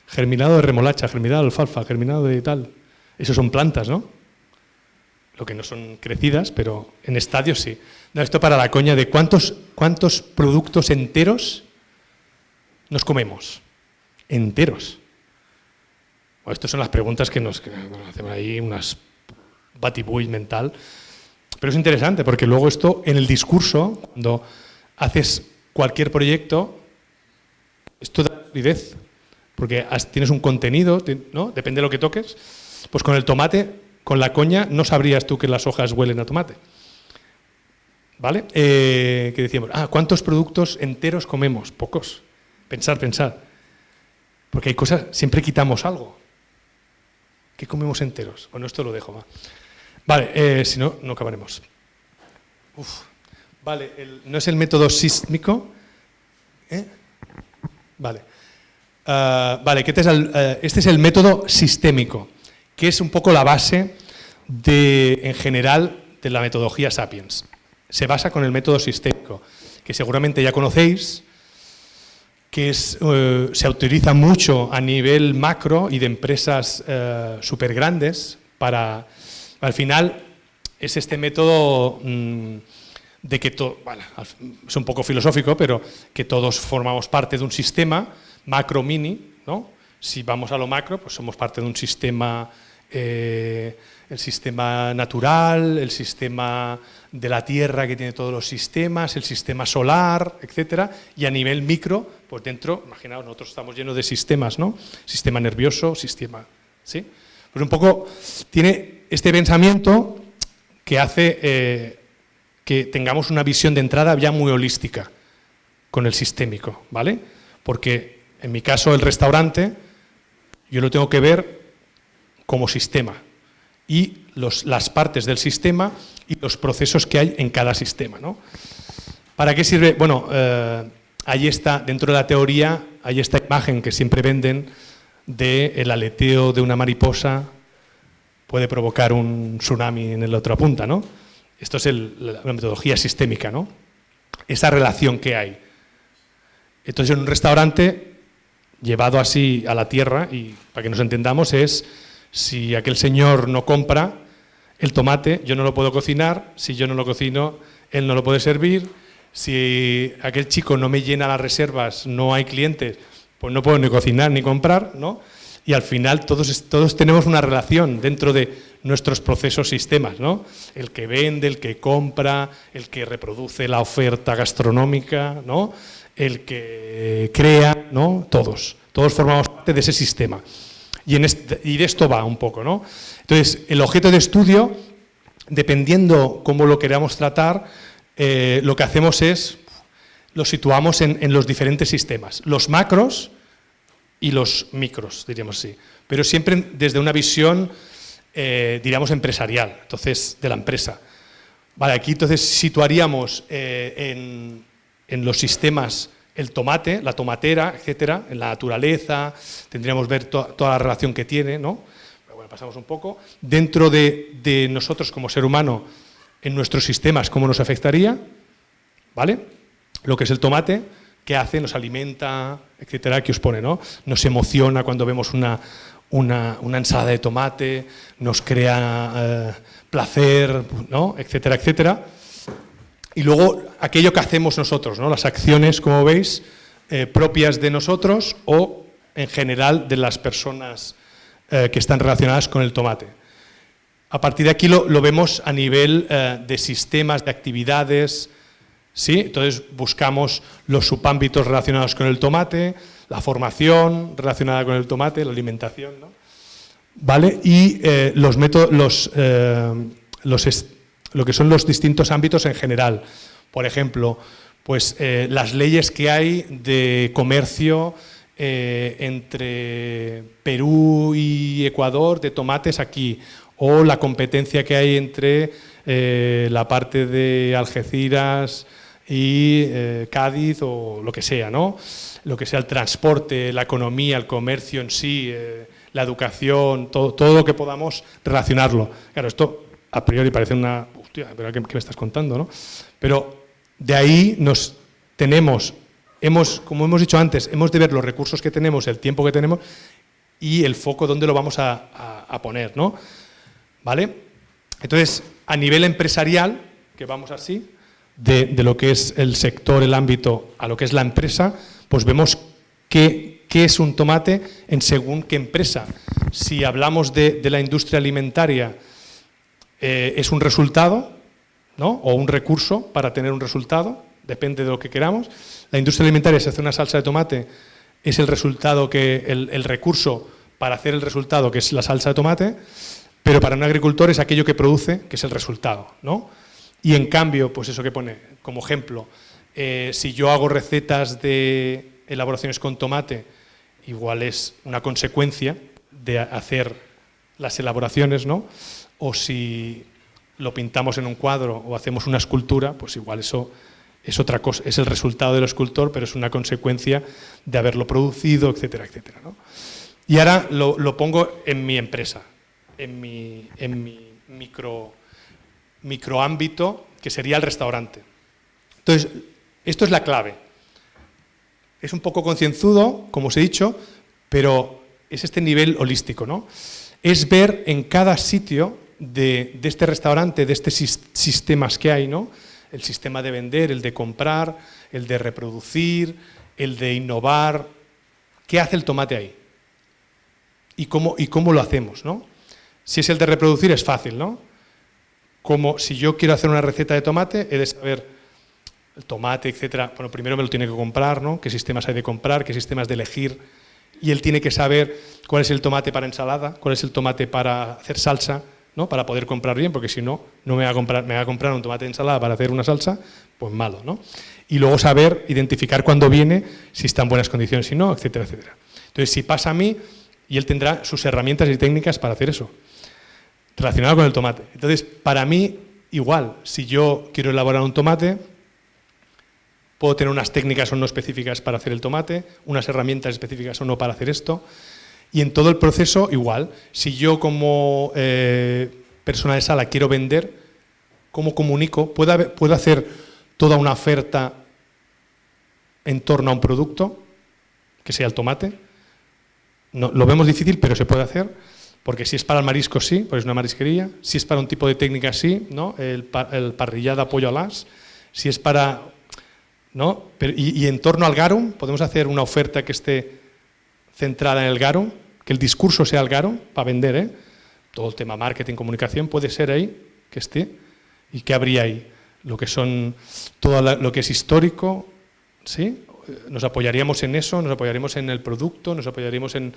Germinado de remolacha, germinado de alfalfa, germinado de tal. Esos son plantas, ¿no? Lo que no son crecidas, pero en estadios sí. No, esto para la coña de cuántos productos enteros nos comemos. Enteros. Bueno, estas son las preguntas que nos hacemos ahí, unas batibull mental. Pero es interesante porque luego esto en el discurso, cuando haces cualquier proyecto, esto da fluidez, porque tienes un contenido, ¿no? Depende de lo que toques. Pues con el tomate, con la coña, no sabrías tú que las hojas huelen a tomate. ¿Vale? ¿Qué decíamos? ¿Cuántos productos enteros comemos? Pocos. Pensar. Porque hay cosas, siempre quitamos algo. ¿Qué comemos enteros? Bueno, esto lo dejo, va. Vale, si no, no acabaremos. Vale, no es el método sísmico. Vale. Vale, este es el método sistémico, que es un poco la base en general de la metodología Sapiens. Se basa con el método sistémico, que seguramente ya conocéis, que se utiliza mucho a nivel macro y de empresas súper grandes para... Al final es este método de que es un poco filosófico, pero que todos formamos parte de un sistema macro-mini, ¿no? Si vamos a lo macro, pues somos parte de un sistema, el sistema natural, el sistema de la Tierra que tiene todos los sistemas, el sistema solar, etcétera, y a nivel micro, pues dentro, imaginaos, nosotros estamos llenos de sistemas, ¿no? Sistema nervioso, sistema, ¿sí? Pues un poco tiene este pensamiento que hace que tengamos una visión de entrada ya muy holística con el sistémico, ¿vale? Porque en mi caso el restaurante yo lo tengo que ver como sistema y las partes del sistema y los procesos que hay en cada sistema, ¿no? ¿Para qué sirve? Bueno, ahí está, dentro de la teoría, hay esta imagen que siempre venden del aleteo de una mariposa puede provocar un tsunami en la otra punta, ¿no? Esto es la metodología sistémica, ¿no? Esa relación que hay. Entonces, en un restaurante, llevado así a la tierra, y para que nos entendamos, es si aquel señor no compra el tomate, yo no lo puedo cocinar, si yo no lo cocino, él no lo puede servir, si aquel chico no me llena las reservas, no hay clientes, pues no puedo ni cocinar ni comprar, ¿no? Y al final todos tenemos una relación dentro de nuestros procesos sistemas, ¿no? El que vende, el que compra, el que reproduce la oferta gastronómica, ¿no? El que crea, ¿no? Todos formamos parte de ese sistema. Y de esto va un poco, ¿no? Entonces, el objeto de estudio dependiendo cómo lo queramos tratar, lo que hacemos es, lo situamos en los diferentes sistemas, los macros y los micros, diríamos así, pero siempre desde una visión, diríamos, empresarial, entonces, de la empresa. Vale, aquí entonces situaríamos en los sistemas el tomate, la tomatera, etcétera, en la naturaleza, tendríamos ver toda la relación que tiene, ¿no? Pero bueno, pasamos un poco. Dentro de nosotros como ser humano, en nuestros sistemas, ¿cómo nos afectaría? ¿Vale? Lo que es el tomate, ¿qué hace? Nos alimenta, etcétera, ¿qué os pone, no? Nos emociona cuando vemos una ensalada de tomate, nos crea placer, ¿no? Etcétera, etcétera. Y luego aquello que hacemos nosotros, ¿no? Las acciones, como veis, propias de nosotros o en general de las personas que están relacionadas con el tomate. A partir de aquí lo vemos a nivel de sistemas, de actividades, ¿sí? Entonces buscamos los subámbitos relacionados con el tomate, la formación relacionada con el tomate, la alimentación, ¿no? ¿Vale? Y los métodos, lo que son los distintos ámbitos en general. Por ejemplo, pues las leyes que hay de comercio entre Perú y Ecuador de tomates aquí, o la competencia que hay entre la parte de Algeciras y Cádiz o lo que sea, ¿no? Lo que sea el transporte, la economía, el comercio en sí, la educación, todo lo que podamos relacionarlo. Claro, esto a priori parece una... Hostia, ¿pero qué me estás contando, no? Pero de ahí como hemos dicho antes, hemos de ver los recursos que tenemos, el tiempo que tenemos y el foco dónde lo vamos a poner, ¿no? ¿Vale? Entonces, a nivel empresarial, que vamos así, de lo que es el sector, el ámbito, a lo que es la empresa, pues vemos qué es un tomate en según qué empresa. Si hablamos de la industria alimentaria, es un resultado, ¿no? O un recurso para tener un resultado, depende de lo que queramos. La industria alimentaria, si hace una salsa de tomate, es el resultado el recurso para hacer el resultado, que es la salsa de tomate, pero para un agricultor es aquello que produce, que es el resultado, ¿no? Y en cambio, pues eso que pone como ejemplo, si yo hago recetas de elaboraciones con tomate, igual es una consecuencia de hacer las elaboraciones, ¿no? O si lo pintamos en un cuadro o hacemos una escultura, pues igual eso es otra cosa, es el resultado del escultor, pero es una consecuencia de haberlo producido, etcétera, etcétera, ¿no? Y ahora lo pongo en mi empresa, en mi microámbito, que sería el restaurante. Entonces, esto es la clave. Es un poco concienzudo, como os he dicho, pero es este nivel holístico, ¿no? Es ver en cada sitio de este restaurante, de estos sistemas que hay, ¿no? El sistema de vender, el de comprar, el de reproducir, el de innovar. ¿Qué hace el tomate ahí? ¿Y cómo lo hacemos, ¿no? Si es el de reproducir es fácil, ¿no? Como si yo quiero hacer una receta de tomate, he de saber el tomate, etcétera. Bueno, primero me lo tiene que comprar, ¿no? ¿Qué sistemas hay de comprar? ¿Qué sistemas de elegir? Y él tiene que saber cuál es el tomate para ensalada, cuál es el tomate para hacer salsa, ¿no? Para poder comprar bien, porque si no, me va a comprar un tomate de ensalada para hacer una salsa, pues malo, ¿no? Y luego saber identificar cuándo viene, si está en buenas condiciones, si no, etcétera, etcétera. Entonces, si pasa a mí, y él tendrá sus herramientas y técnicas para hacer eso, relacionado con el tomate. Entonces, para mí, igual, si yo quiero elaborar un tomate, puedo tener unas técnicas o no específicas para hacer el tomate, unas herramientas específicas o no para hacer esto, y en todo el proceso, igual. Si yo como persona de sala quiero vender, ¿cómo comunico? ¿Puedo hacer toda una oferta en torno a un producto, que sea el tomate? No, lo vemos difícil, pero se puede hacer, porque si es para el marisco sí, pues es una marisquería, si es para un tipo de técnica sí, ¿no? El parrillada pollo alas, si es para... ¿no? Y en torno al garum, podemos hacer una oferta que esté centrada en el garum, que el discurso sea el garum, para vender, ¿eh? Todo el tema marketing, comunicación, puede ser ahí, que esté. ¿Y qué habría ahí? Lo que son, todo lo que es histórico, ¿sí? Nos apoyaríamos en eso, nos apoyaríamos en el producto, nos apoyaríamos en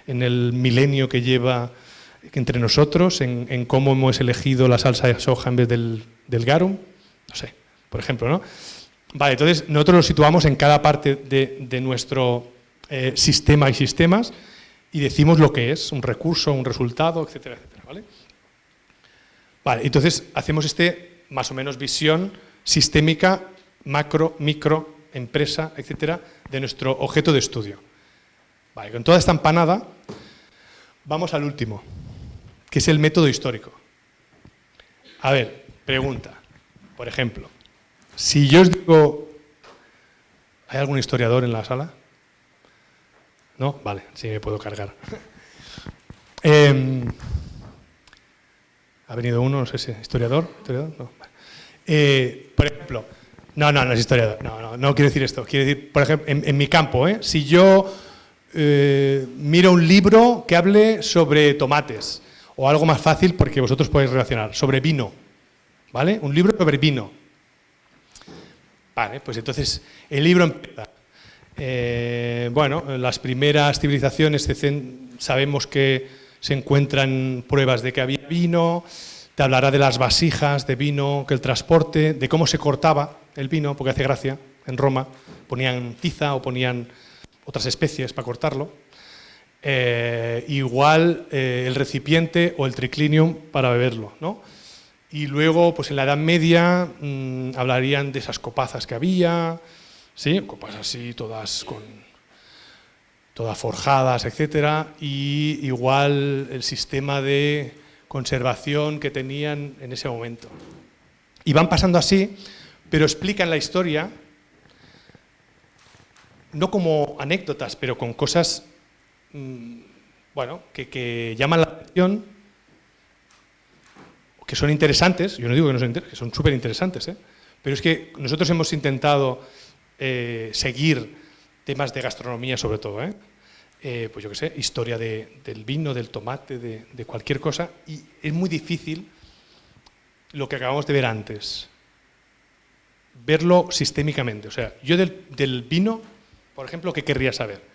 el milenio que lleva entre nosotros en cómo hemos elegido la salsa de soja en vez del garum, no sé, por ejemplo, ¿no? Vale, entonces nosotros lo situamos en cada parte de nuestro sistema y sistemas y decimos lo que es, un recurso, un resultado, etcétera, etcétera, ¿vale? Vale, entonces hacemos más o menos visión sistémica, macro, micro, empresa, etcétera, de nuestro objeto de estudio. Vale, con toda esta empanada vamos al último, que es el método histórico. A ver, pregunta, por ejemplo, si yo os digo, ¿hay algún historiador en la sala? ¿No? Vale, sí me puedo cargar. ¿Ha venido uno? No sé si historiador. No. Por ejemplo, no es historiador. No quiero decir esto. Quiero decir, por ejemplo, en mi campo, si yo miro un libro que hable sobre tomates, o algo más fácil porque vosotros podéis relacionar, sobre vino, ¿vale? Un libro sobre vino. Vale, pues entonces el libro empieza. Las primeras civilizaciones sabemos que se encuentran pruebas de que había vino, te hablará de las vasijas de vino, que el transporte, de cómo se cortaba el vino, porque hace gracia, en Roma ponían tiza o ponían otras especies para cortarlo, igual el recipiente o el triclinium para beberlo, ¿no? Y luego, pues en la Edad Media hablarían de esas copazas que había, ¿sí? Copas así, todas forjadas, etcétera, y igual el sistema de conservación que tenían en ese momento. Y van pasando así, pero explican la historia, no como anécdotas, pero con cosas, que llaman la atención, que son interesantes. Yo no digo que no son interesantes, que son súper interesantes, pero es que nosotros hemos intentado seguir temas de gastronomía sobre todo, pues yo qué sé, historia del vino, del tomate, de cualquier cosa, y es muy difícil lo que acabamos de ver antes, verlo sistémicamente. O sea, yo del vino, por ejemplo, ¿qué querría saber?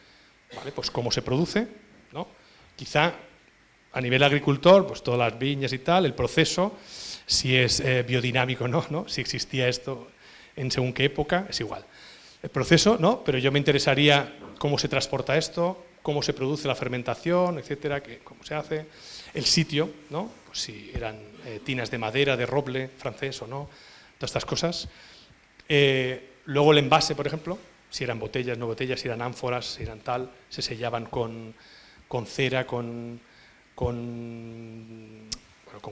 Vale, pues cómo se produce, ¿no? Quizá a nivel agricultor, pues todas las viñas y tal, el proceso, si es biodinámico o no, si existía esto en según qué época, es igual. El proceso, ¿no? Pero yo me interesaría cómo se transporta esto, cómo se produce la fermentación, etcétera, cómo se hace, el sitio, ¿no? Pues si eran tinas de madera, de roble, francés o no, todas estas cosas. Luego el envase, por ejemplo, si eran botellas, no botellas, si eran ánforas, si eran tal, se sellaban con cera, con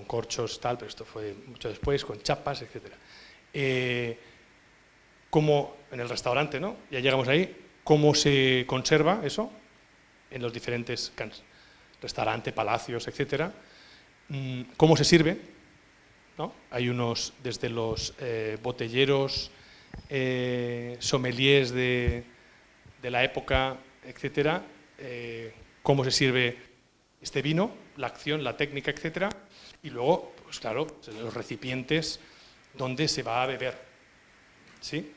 corchos, tal, pero esto fue mucho después, con chapas, etcétera. Como en el restaurante, ¿no? Ya llegamos ahí, cómo se conserva eso en los diferentes restaurantes, palacios, etcétera. Cómo se sirve, ¿no? Hay unos, desde los botelleros, sommeliers de la época, etcétera, cómo se sirve este vino, la acción, la técnica, etcétera, y luego, pues claro, los recipientes donde se va a beber, ¿sí?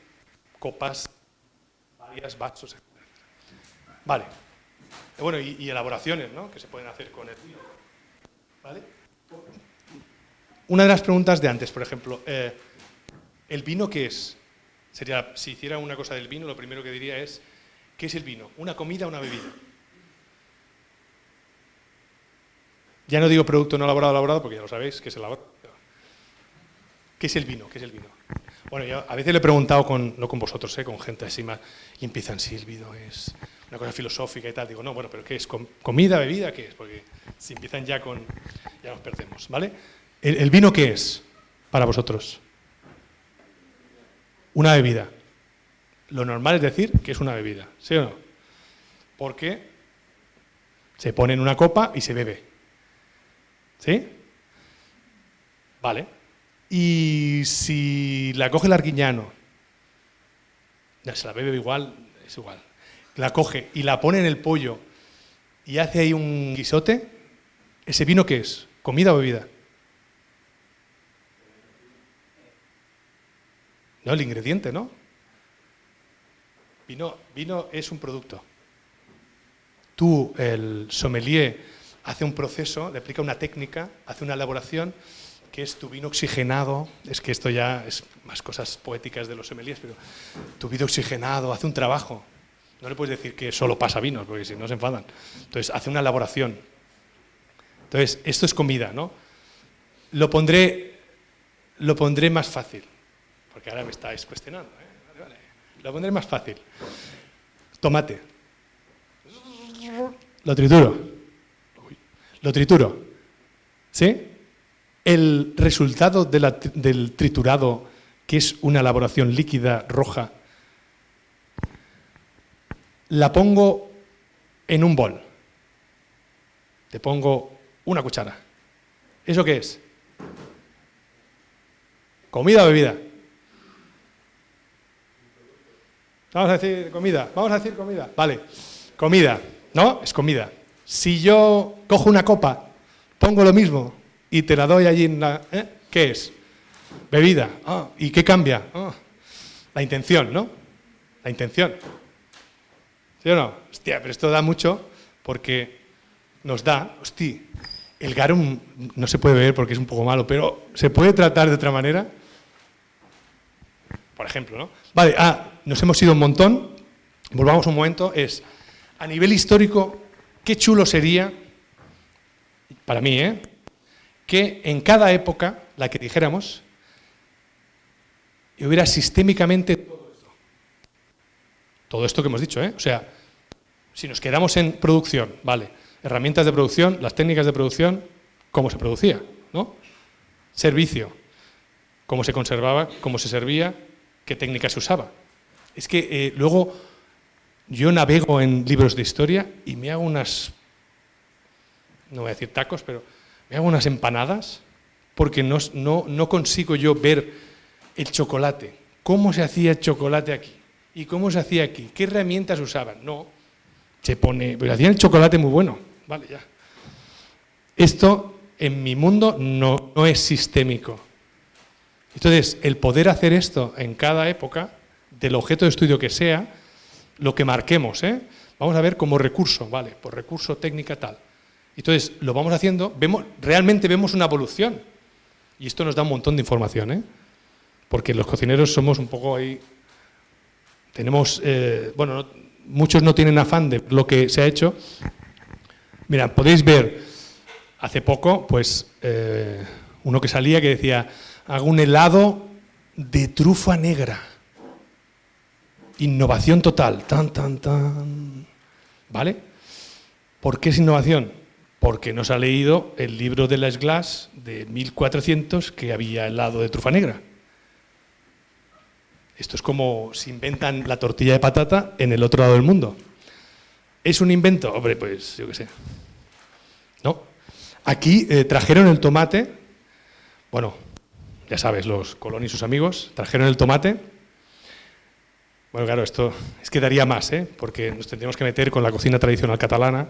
Copas, varias, vasos, etc. Vale. Bueno, y elaboraciones, ¿no? Que se pueden hacer con el vino. ¿Vale? Una de las preguntas de antes, por ejemplo, ¿el vino qué es? Sería, si hiciera una cosa del vino, lo primero que diría es, ¿qué es el vino? ¿Una comida o una bebida? Ya no digo producto no elaborado, porque ya lo sabéis, que es elaborado. ¿Qué es el vino? ¿Qué es el vino? Bueno, yo a veces le he preguntado, no con vosotros, con gente así más, y empiezan, sí, el vino es una cosa filosófica y tal. Digo, no, bueno, pero ¿qué es? ¿Comida, bebida? ¿Qué es? Porque si empiezan ya ya nos perdemos, ¿vale? ¿El vino qué es para vosotros? Una bebida. Lo normal es decir que es una bebida, ¿sí o no? Porque se pone en una copa y se bebe. ¿Sí? Vale. Y si la coge el arguiñano, se la bebe igual, es igual. La coge y la pone en el pollo y hace ahí un guisote, ¿ese vino qué es? ¿Comida o bebida? No, el ingrediente, ¿no? Vino es un producto. Tú, el sommelier, hace un proceso, le aplica una técnica, hace una elaboración que es tu vino oxigenado, es que esto ya es más cosas poéticas de los sommeliers, pero tu vino oxigenado hace un trabajo. No le puedes decir que solo pasa vinos, porque si no se enfadan. Entonces, hace una elaboración. Entonces, esto es comida, ¿no? Lo pondré más fácil, porque ahora me estáis cuestionando, ¿eh? Vale. Lo pondré más fácil. Tomate. Lo trituro. ¿Sí? El resultado del triturado, que es una elaboración líquida roja, la pongo en un bol. Te pongo una cuchara. ¿Eso qué es? ¿Comida o bebida? Vamos a decir comida. Vale, comida. ¿No? Es comida. Si yo cojo una copa, pongo lo mismo y te la doy allí en la... ¿Qué es? Bebida. ¿Y qué cambia? La intención, ¿no? La intención. ¿Sí o no? Hostia, pero esto da mucho porque nos da... Hostia, el garum no se puede beber porque es un poco malo, pero ¿se puede tratar de otra manera? Por ejemplo, ¿no? Vale, nos hemos ido un montón. Volvamos un momento. A nivel histórico, qué chulo sería, para mí, que en cada época, la que dijéramos, hubiera sistémicamente todo esto que hemos dicho, O sea, si nos quedamos en producción, vale, herramientas de producción, las técnicas de producción, cómo se producía, ¿no? Servicio, cómo se conservaba, cómo se servía, qué técnica se usaba. Es que luego yo navego en libros de historia y me hago unas, no voy a decir tacos, pero me hago unas empanadas porque no consigo yo ver el chocolate, cómo se hacía el chocolate aquí y cómo se hacía aquí, qué herramientas usaban. No, se pone, pero hacían el chocolate muy bueno, vale, ya. Esto en mi mundo no es sistémico. Entonces, el poder hacer esto en cada época, del objeto de estudio que sea, lo que marquemos, vamos a ver como recurso, vale, por recurso, técnica, tal. Entonces, lo vamos haciendo, realmente vemos una evolución. Y esto nos da un montón de información, porque los cocineros somos un poco ahí, tenemos, muchos no tienen afán de lo que se ha hecho. Mira, podéis ver, hace poco, pues, uno que salía que decía, hago un helado de trufa negra. Innovación total. Tan, tan, tan. ¿Vale? ¿Por qué es innovación? Porque nos ha leído el libro de Les Glace de 1400 que había helado de trufa negra. Esto es como si inventan la tortilla de patata en el otro lado del mundo. ¿Es un invento? Hombre, pues yo qué sé. ¿No? Aquí trajeron el tomate, bueno, ya sabes, los Colón y sus amigos trajeron el tomate. Bueno, claro, esto es que daría más, porque nos tendríamos que meter con la cocina tradicional catalana.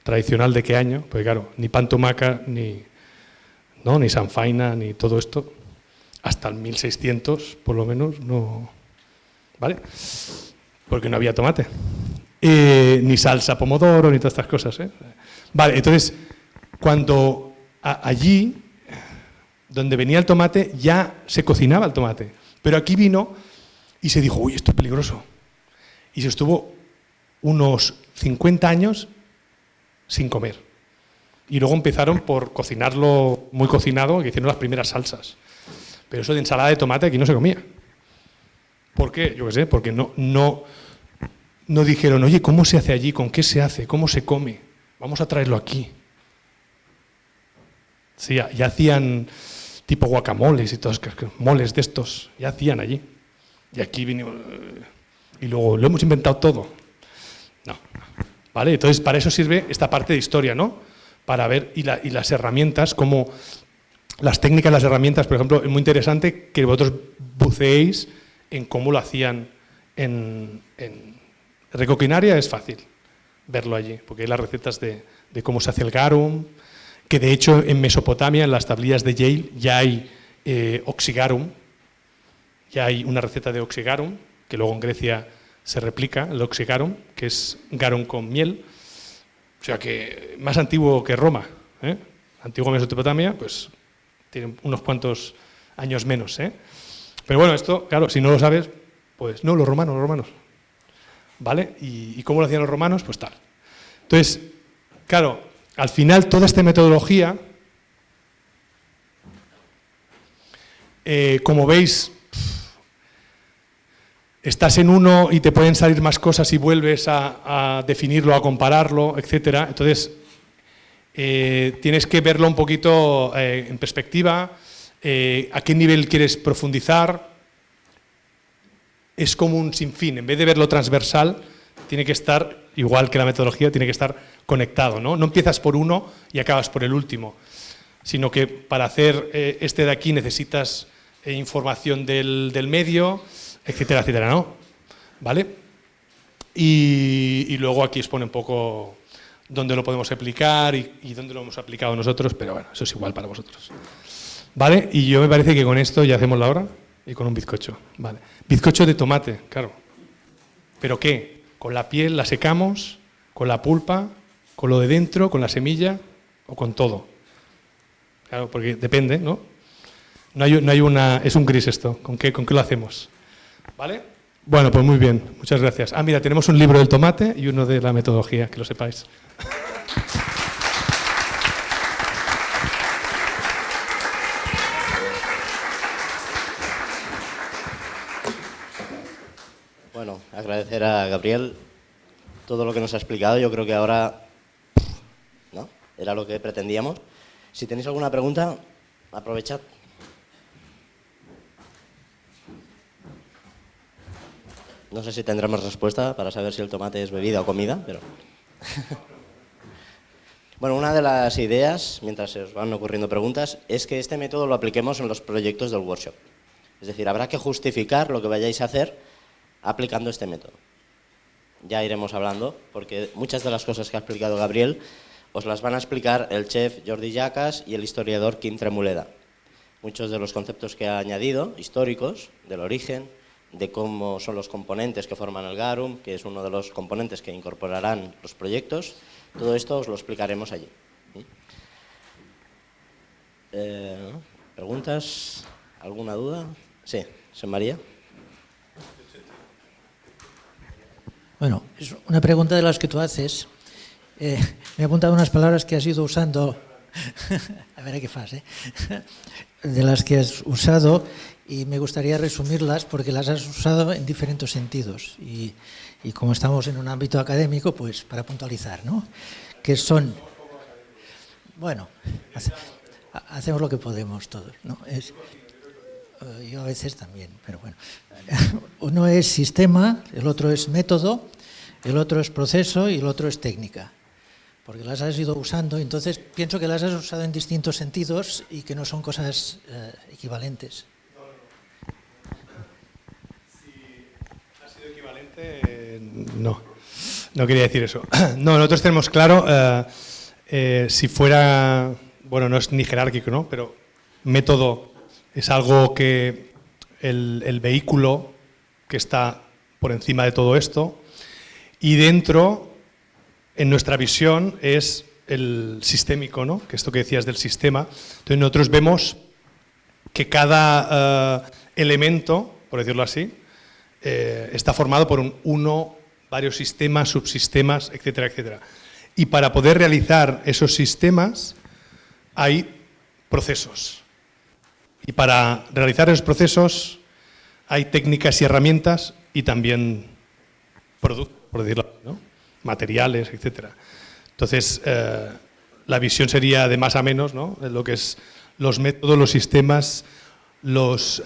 ¿Tradicional de qué año? Pues claro, ni pan tumaca, ni sanfaina, ni todo esto. Hasta el 1600, por lo menos, no... ¿Vale? Porque no había tomate. Ni salsa pomodoro, ni todas estas cosas, Vale, entonces, cuando allí, donde venía el tomate, ya se cocinaba el tomate. Pero aquí vino y se dijo, uy, esto es peligroso. Y se estuvo unos 50 años sin comer. Y luego empezaron por cocinarlo muy cocinado, que hicieron las primeras salsas. Pero eso de ensalada de tomate aquí no se comía. ¿Por qué? Yo qué sé, porque no dijeron, oye, ¿cómo se hace allí? ¿Con qué se hace? ¿Cómo se come? Vamos a traerlo aquí. Sí, ya hacían tipo guacamoles y todos, moles de estos, ya hacían allí. Y aquí vinimos, y luego lo hemos inventado todo. No. ¿Vale? Entonces, para eso sirve esta parte de historia, ¿no? Para ver, y las herramientas, como las técnicas, las herramientas, por ejemplo, es muy interesante que vosotros buceéis en cómo lo hacían en Recoquinaria, es fácil verlo allí, porque hay las recetas de cómo se hace el garum, que de hecho en Mesopotamia, en las tablillas de Yale, ya hay oxigarum, ya hay una receta de oxigarum, que luego en Grecia se replica, el oxigarum, que es garum con miel. O sea que más antiguo que Roma, ¿eh? Antigua Mesopotamia, pues tiene unos cuantos años menos, ¿eh? Pero bueno, esto, claro, si no lo sabes, pues no, los romanos. ¿Vale? ¿Y cómo lo hacían los romanos? Pues tal. Entonces, claro, al final toda esta metodología, como veis, estás en uno y te pueden salir más cosas y vuelves a definirlo, a compararlo, etcétera. Entonces, tienes que verlo un poquito en perspectiva, a qué nivel quieres profundizar. Es como un sinfín, en vez de verlo transversal, tiene que estar, igual que la metodología, tiene que estar conectado, ¿no? No empiezas por uno y acabas por el último, sino que para hacer este de aquí necesitas información del medio, etcétera, etcétera, ¿no? ¿Vale? Y luego aquí expone un poco dónde lo podemos aplicar y dónde lo hemos aplicado nosotros, pero bueno, eso es igual para vosotros. ¿Vale? Y yo me parece que con esto ya hacemos la hora y con un bizcocho. Vale. Bizcocho de tomate, claro. ¿Pero qué? ¿Con la piel la secamos? ¿Con la pulpa? ¿Con lo de dentro? ¿Con la semilla? ¿O con todo? Claro, porque depende, ¿no? No hay una... Es un gris esto. ¿Con qué lo hacemos? ¿Vale? Bueno, pues muy bien. Muchas gracias. Ah, mira, tenemos un libro del tomate y uno de la metodología, que lo sepáis. Bueno, agradecer a Gabriel todo lo que nos ha explicado. Yo creo que ahora, ¿no? Era lo que pretendíamos. Si tenéis alguna pregunta, aprovechad. No sé si tendremos respuesta para saber si el tomate es bebida o comida, pero... Bueno, una de las ideas, mientras se os van ocurriendo preguntas, es que este método lo apliquemos en los proyectos del workshop. Es decir, habrá que justificar lo que vayáis a hacer aplicando este método. Ya iremos hablando, porque muchas de las cosas que ha explicado Gabriel os las van a explicar el chef Jordi Jacas y el historiador Quim Tremoleda. Muchos de los conceptos que ha añadido, históricos, del origen, de cómo son los componentes que forman el garum, que es uno de los componentes que incorporarán los proyectos, todo esto os lo explicaremos allí. ¿Preguntas? ¿Alguna duda? Sí, José María. Bueno, es una pregunta de las que tú haces. Me he apuntado unas palabras que has ido usando, a ver qué fas, de las que has usado, y me gustaría resumirlas porque las has usado en diferentes sentidos. Y como estamos en un ámbito académico, pues para puntualizar, ¿no? Que son, bueno, hacemos lo que podemos todos, ¿no? Yo a veces también, pero bueno. Uno es sistema, el otro es método, el otro es proceso y el otro es técnica. Porque las has ido usando, entonces pienso que las has usado en distintos sentidos y que no son cosas equivalentes. Si ha sido equivalente, no quería decir eso. No, nosotros tenemos claro, si fuera, bueno, no es ni jerárquico, ¿no? Pero método es algo que el vehículo que está por encima de todo esto, y dentro, en nuestra visión, es el sistémico, ¿no? Que esto que decías del sistema. Entonces nosotros vemos que cada elemento, por decirlo así, está formado por varios sistemas, subsistemas, etcétera, etcétera. Y para poder realizar esos sistemas hay procesos. Y para realizar esos procesos hay técnicas y herramientas y también productos, por decirlo así, ¿no? Materiales, etcétera. Entonces, la visión sería de más a menos, ¿no? Lo que es los métodos, los sistemas, los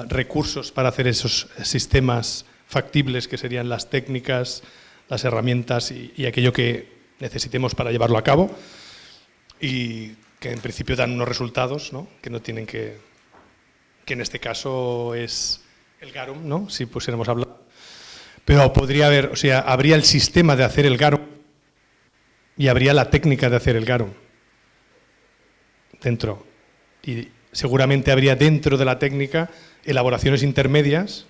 recursos para hacer esos sistemas factibles, que serían las técnicas, las herramientas y aquello que necesitemos para llevarlo a cabo, y que en principio dan unos resultados, ¿no? Que no tienen que en este caso es el garum, ¿no? Si pusiéramos a hablar. Pero podría haber, o sea, habría el sistema de hacer el garum y habría la técnica de hacer el garum dentro. Y seguramente habría dentro de la técnica elaboraciones intermedias,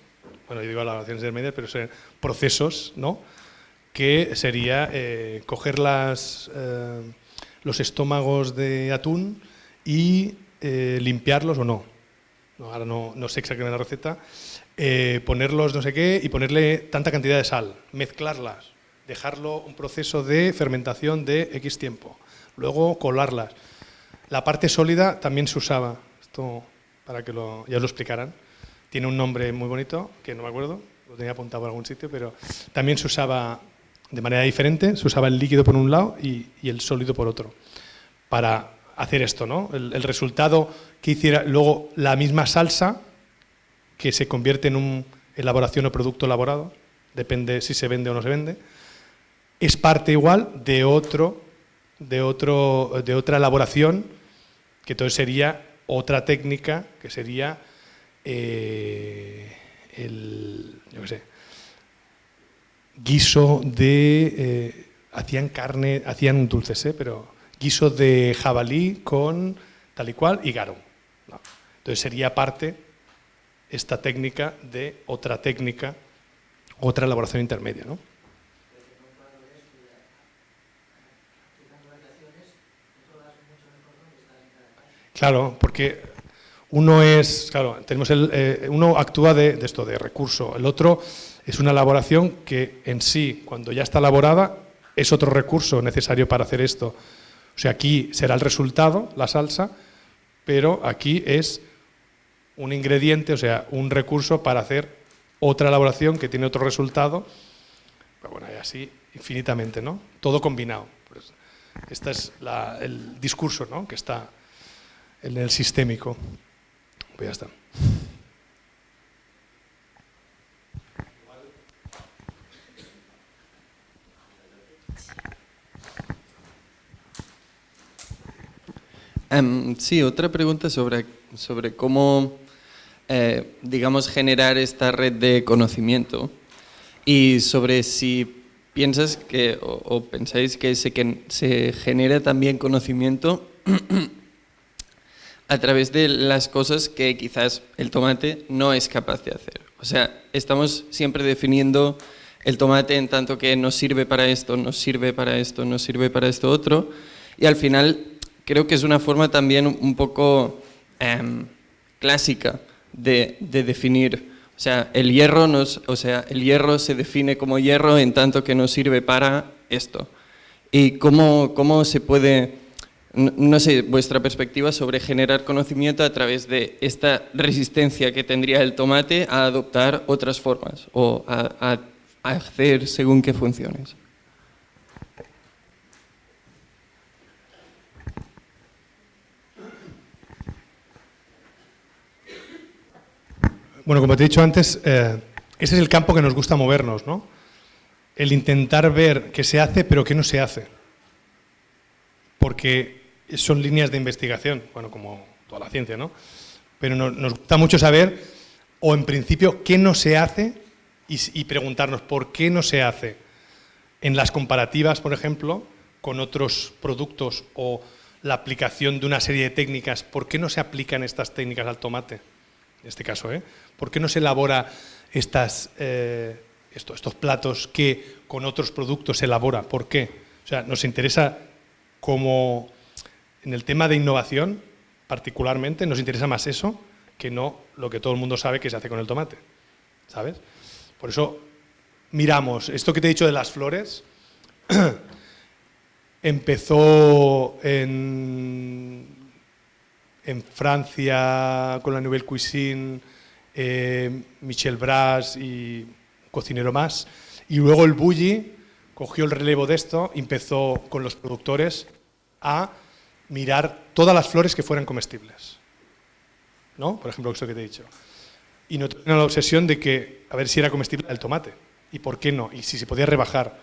bueno, yo digo elaboraciones intermedias, pero son procesos, ¿no? que sería coger los estómagos de atún y limpiarlos o no. Ahora no sé exactamente la receta. Ponerlos no sé qué y ponerle tanta cantidad de sal, mezclarlas, dejarlo un proceso de fermentación de X tiempo, luego colarlas. La parte sólida también se usaba, esto para que ya os lo explicaran, tiene un nombre muy bonito, que no me acuerdo, lo tenía apuntado en algún sitio, pero también se usaba de manera diferente, se usaba el líquido por un lado y el sólido por otro, para hacer esto, ¿no? El resultado que hiciera luego la misma salsa, que se convierte en una elaboración o producto elaborado, depende si se vende o no se vende, es parte igual de otra elaboración, que entonces sería otra técnica, que sería guiso de, hacían dulces, pero guiso de jabalí con tal y cual y garum, ¿no? Entonces sería parte esta técnica de otra elaboración intermedia, ¿no? Claro, porque uno actúa de esto, de recurso, el otro es una elaboración que en sí, cuando ya está elaborada, es otro recurso necesario para hacer esto. O sea, aquí será el resultado, la salsa, pero aquí es un ingrediente, o sea, un recurso para hacer otra elaboración que tiene otro resultado, pero bueno, y así infinitamente, ¿no? Todo combinado. Pues, este es el discurso, ¿no?, que está en el sistémico. Pues ya está. Sí, otra pregunta sobre cómo, digamos, generar esta red de conocimiento y sobre si piensas que o pensáis que se genera también conocimiento a través de las cosas que quizás el tomate no es capaz de hacer. O sea, estamos siempre definiendo el tomate en tanto que nos sirve para esto, nos sirve para esto, nos sirve para esto otro, y al final creo que es una forma también un poco clásica de definir. O sea, el hierro se define como hierro en tanto que nos sirve para esto. Y cómo se puede, no sé, vuestra perspectiva sobre generar conocimiento a través de esta resistencia que tendría el tomate a adoptar otras formas o a hacer según qué funciones. Bueno, como te he dicho antes, ese es el campo que nos gusta movernos, ¿no? El intentar ver qué se hace, pero qué no se hace. Porque son líneas de investigación, bueno, como toda la ciencia, ¿no? Pero nos gusta mucho saber, o en principio, qué no se hace y preguntarnos por qué no se hace. En las comparativas, por ejemplo, con otros productos o la aplicación de una serie de técnicas, ¿por qué no se aplican estas técnicas al tomate? En este caso, ¿por qué no se elabora estos platos que con otros productos se elabora? ¿Por qué? O sea, nos interesa, como en el tema de innovación, particularmente, nos interesa más eso que no lo que todo el mundo sabe que se hace con el tomate, ¿sabes? Por eso miramos, esto que te he dicho de las flores, empezó en Francia con la Nouvelle Cuisine, Michel Bras y un cocinero más, y luego el Bulli cogió el relevo de esto, empezó con los productores a mirar todas las flores que fueran comestibles, ¿no? Por ejemplo, esto que te he dicho. Y no tenían la obsesión de que a ver si era comestible el tomate, y por qué no, y si se podía rebajar,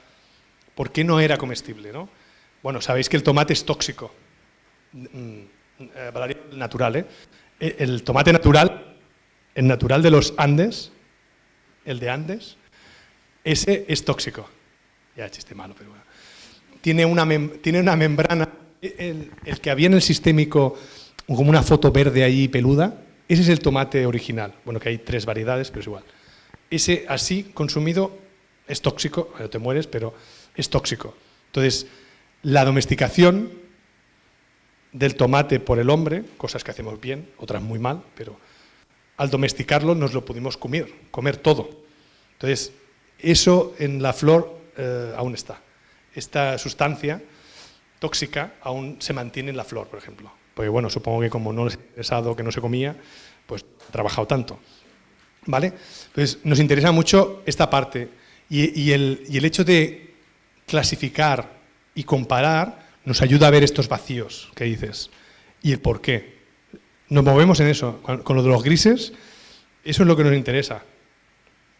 por qué no era comestible, ¿no? Bueno, sabéis que el tomate es tóxico. Natural, el tomate natural, el natural de los Andes, el de Andes, ese es tóxico. Ya, chiste malo, pero bueno. Tiene una membrana, el que había en el sistémico, como una foto verde ahí peluda, ese es el tomate original. Bueno, que hay 3 variedades, pero es igual. Ese así, consumido, es tóxico, te mueres, pero es tóxico. Entonces, la domesticación del tomate por el hombre, cosas que hacemos bien, otras muy mal, pero al domesticarlo nos lo pudimos comer todo. Entonces, eso en la flor aún está. Esta sustancia tóxica aún se mantiene en la flor, por ejemplo. Porque bueno, supongo que como no les ha interesado que no se comía, pues ha trabajado tanto. ¿Vale? Entonces, nos interesa mucho esta parte y el hecho de clasificar y comparar nos ayuda a ver estos vacíos que dices y el por qué. Nos movemos en eso. Con lo de los grises, eso es lo que nos interesa,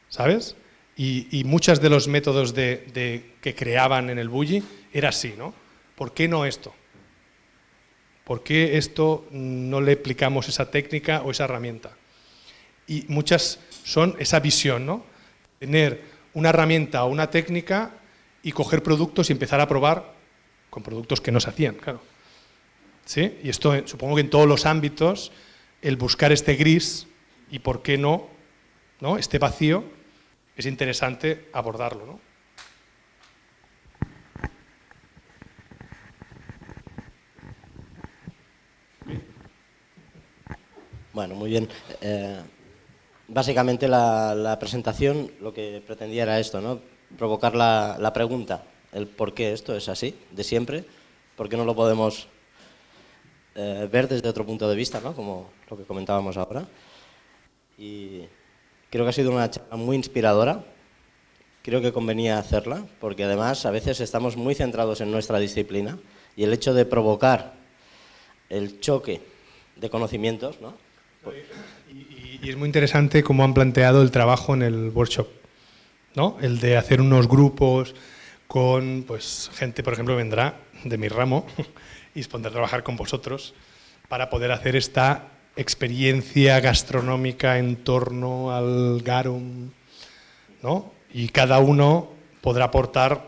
¿sabes? Y muchos de los métodos que creaban en el bulli era así, ¿no? ¿Por qué no esto? ¿Por qué esto no le aplicamos esa técnica o esa herramienta? Y muchas son esa visión, ¿no? Tener una herramienta o una técnica y coger productos y empezar a probar con productos que no se hacían, claro. ¿Sí? Y esto supongo que en todos los ámbitos, el buscar este gris y por qué no, este vacío, es interesante abordarlo, ¿no? Bueno, muy bien. Básicamente la presentación lo que pretendía era esto, ¿no? Provocar la pregunta, el por qué esto es así, de siempre, por qué no lo podemos ver desde otro punto de vista, ¿no? Como lo que comentábamos ahora. Y creo que ha sido una charla muy inspiradora, creo que convenía hacerla, porque además a veces estamos muy centrados en nuestra disciplina y el hecho de provocar el choque de conocimientos, ¿no? Y es muy interesante cómo han planteado el trabajo en el workshop, ¿no? El de hacer unos grupos con pues, gente, por ejemplo, vendrá de mi ramo y poder trabajar con vosotros para poder hacer esta experiencia gastronómica en torno al garum, ¿no? Y cada uno podrá aportar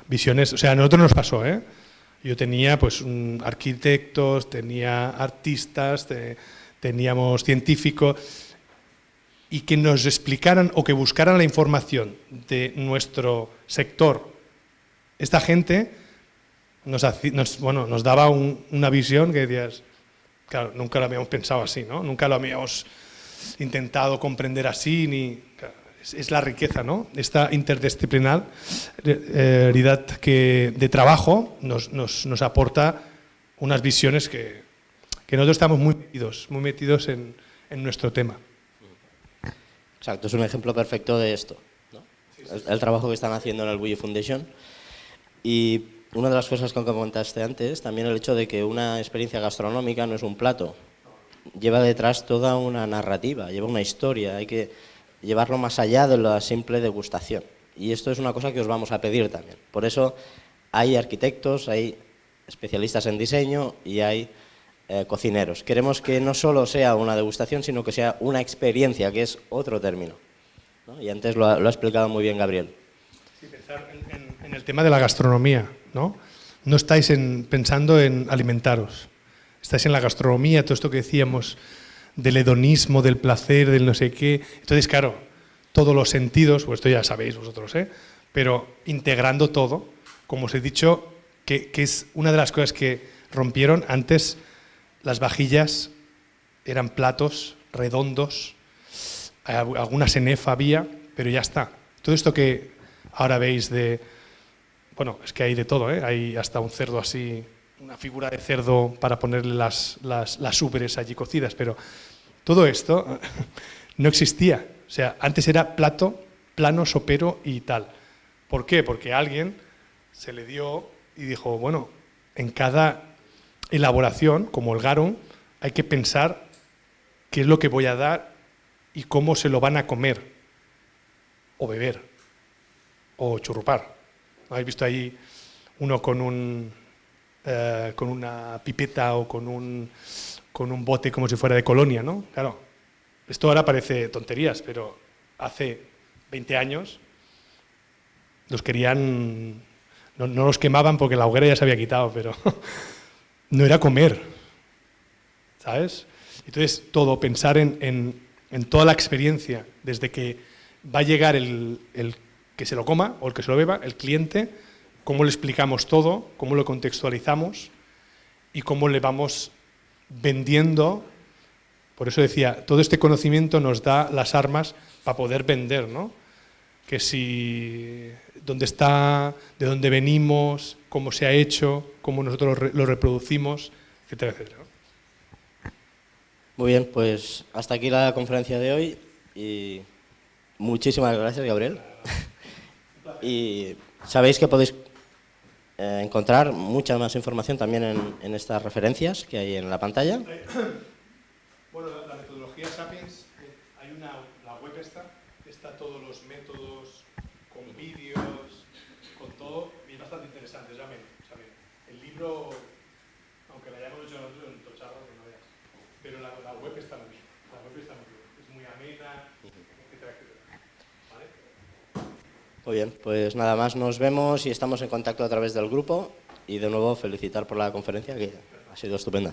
visiones. O sea, a nosotros nos pasó, ¿eh? Yo tenía pues arquitectos, tenía artistas, teníamos científicos, y que nos explicaran o que buscaran la información de nuestro sector. Esta gente nos daba una visión que decías, claro, nunca lo habíamos pensado así, ¿no? Nunca lo habíamos intentado comprender así, ni... Claro, es la riqueza, ¿no? Esta interdisciplinaridad de trabajo nos aporta unas visiones que nosotros estamos muy metidos en nuestro tema. Exacto, es un ejemplo perfecto de esto, ¿no? El trabajo que están haciendo en el Bulli Foundation. Y una de las cosas que comentaste antes, también el hecho de que una experiencia gastronómica no es un plato, lleva detrás toda una narrativa, lleva una historia, hay que llevarlo más allá de la simple degustación. Y esto es una cosa que os vamos a pedir también. Por eso hay arquitectos, hay especialistas en diseño y hay cocineros. Queremos que no solo sea una degustación, sino que sea una experiencia, que es otro término, ¿no? Y antes lo ha explicado muy bien Gabriel. Sí, pensar en el tema de la gastronomía, ¿no? No estáis pensando en alimentaros, estáis en la gastronomía, todo esto que decíamos del hedonismo, del placer, del no sé qué. Entonces, claro, todos los sentidos, pues esto ya sabéis vosotros, pero integrando todo, como os he dicho, que es una de las cosas que rompieron antes. Las vajillas eran platos redondos, alguna senefa había, pero ya está. Todo esto que ahora veis bueno, es que hay de todo, hay hasta un cerdo así, una figura de cerdo para ponerle las ubres allí cocidas, pero todo esto no existía. O sea, antes era plato, plano, sopero y tal. ¿Por qué? Porque a alguien se le dio y dijo, bueno, en cada elaboración, como el garum, hay que pensar qué es lo que voy a dar y cómo se lo van a comer, o beber, o churrupar. ¿Habéis visto ahí uno con una pipeta o con un bote como si fuera de colonia, ¿no? Claro, esto ahora parece tonterías, pero hace 20 años los querían, no los quemaban porque la hoguera ya se había quitado, pero no era comer, ¿sabes? Entonces, pensar en toda la experiencia, desde que va a llegar el que se lo coma o el que se lo beba, el cliente, cómo le explicamos todo, cómo lo contextualizamos y cómo le vamos vendiendo. Por eso decía, todo este conocimiento nos da las armas para poder vender, ¿no? Que si, dónde está, de dónde venimos, cómo se ha hecho, cómo nosotros lo reproducimos, etcétera, etcétera. Muy bien, pues hasta aquí la conferencia de hoy y muchísimas gracias, Gabriel. Y sabéis que podéis encontrar mucha más información también en estas referencias que hay en la pantalla. Bueno, la metodología Sapiens, hay la web está todos los métodos, con vídeos, con todo, y es bastante interesante, realmente. El libro, aunque lo hayamos hecho nosotros, es un tocharro que no veas, pero la web está muy bien, es muy amena, etcétera, etcétera. ¿Vale? Muy bien, pues nada más, nos vemos y estamos en contacto a través del grupo y de nuevo felicitar por la conferencia que ha sido estupenda.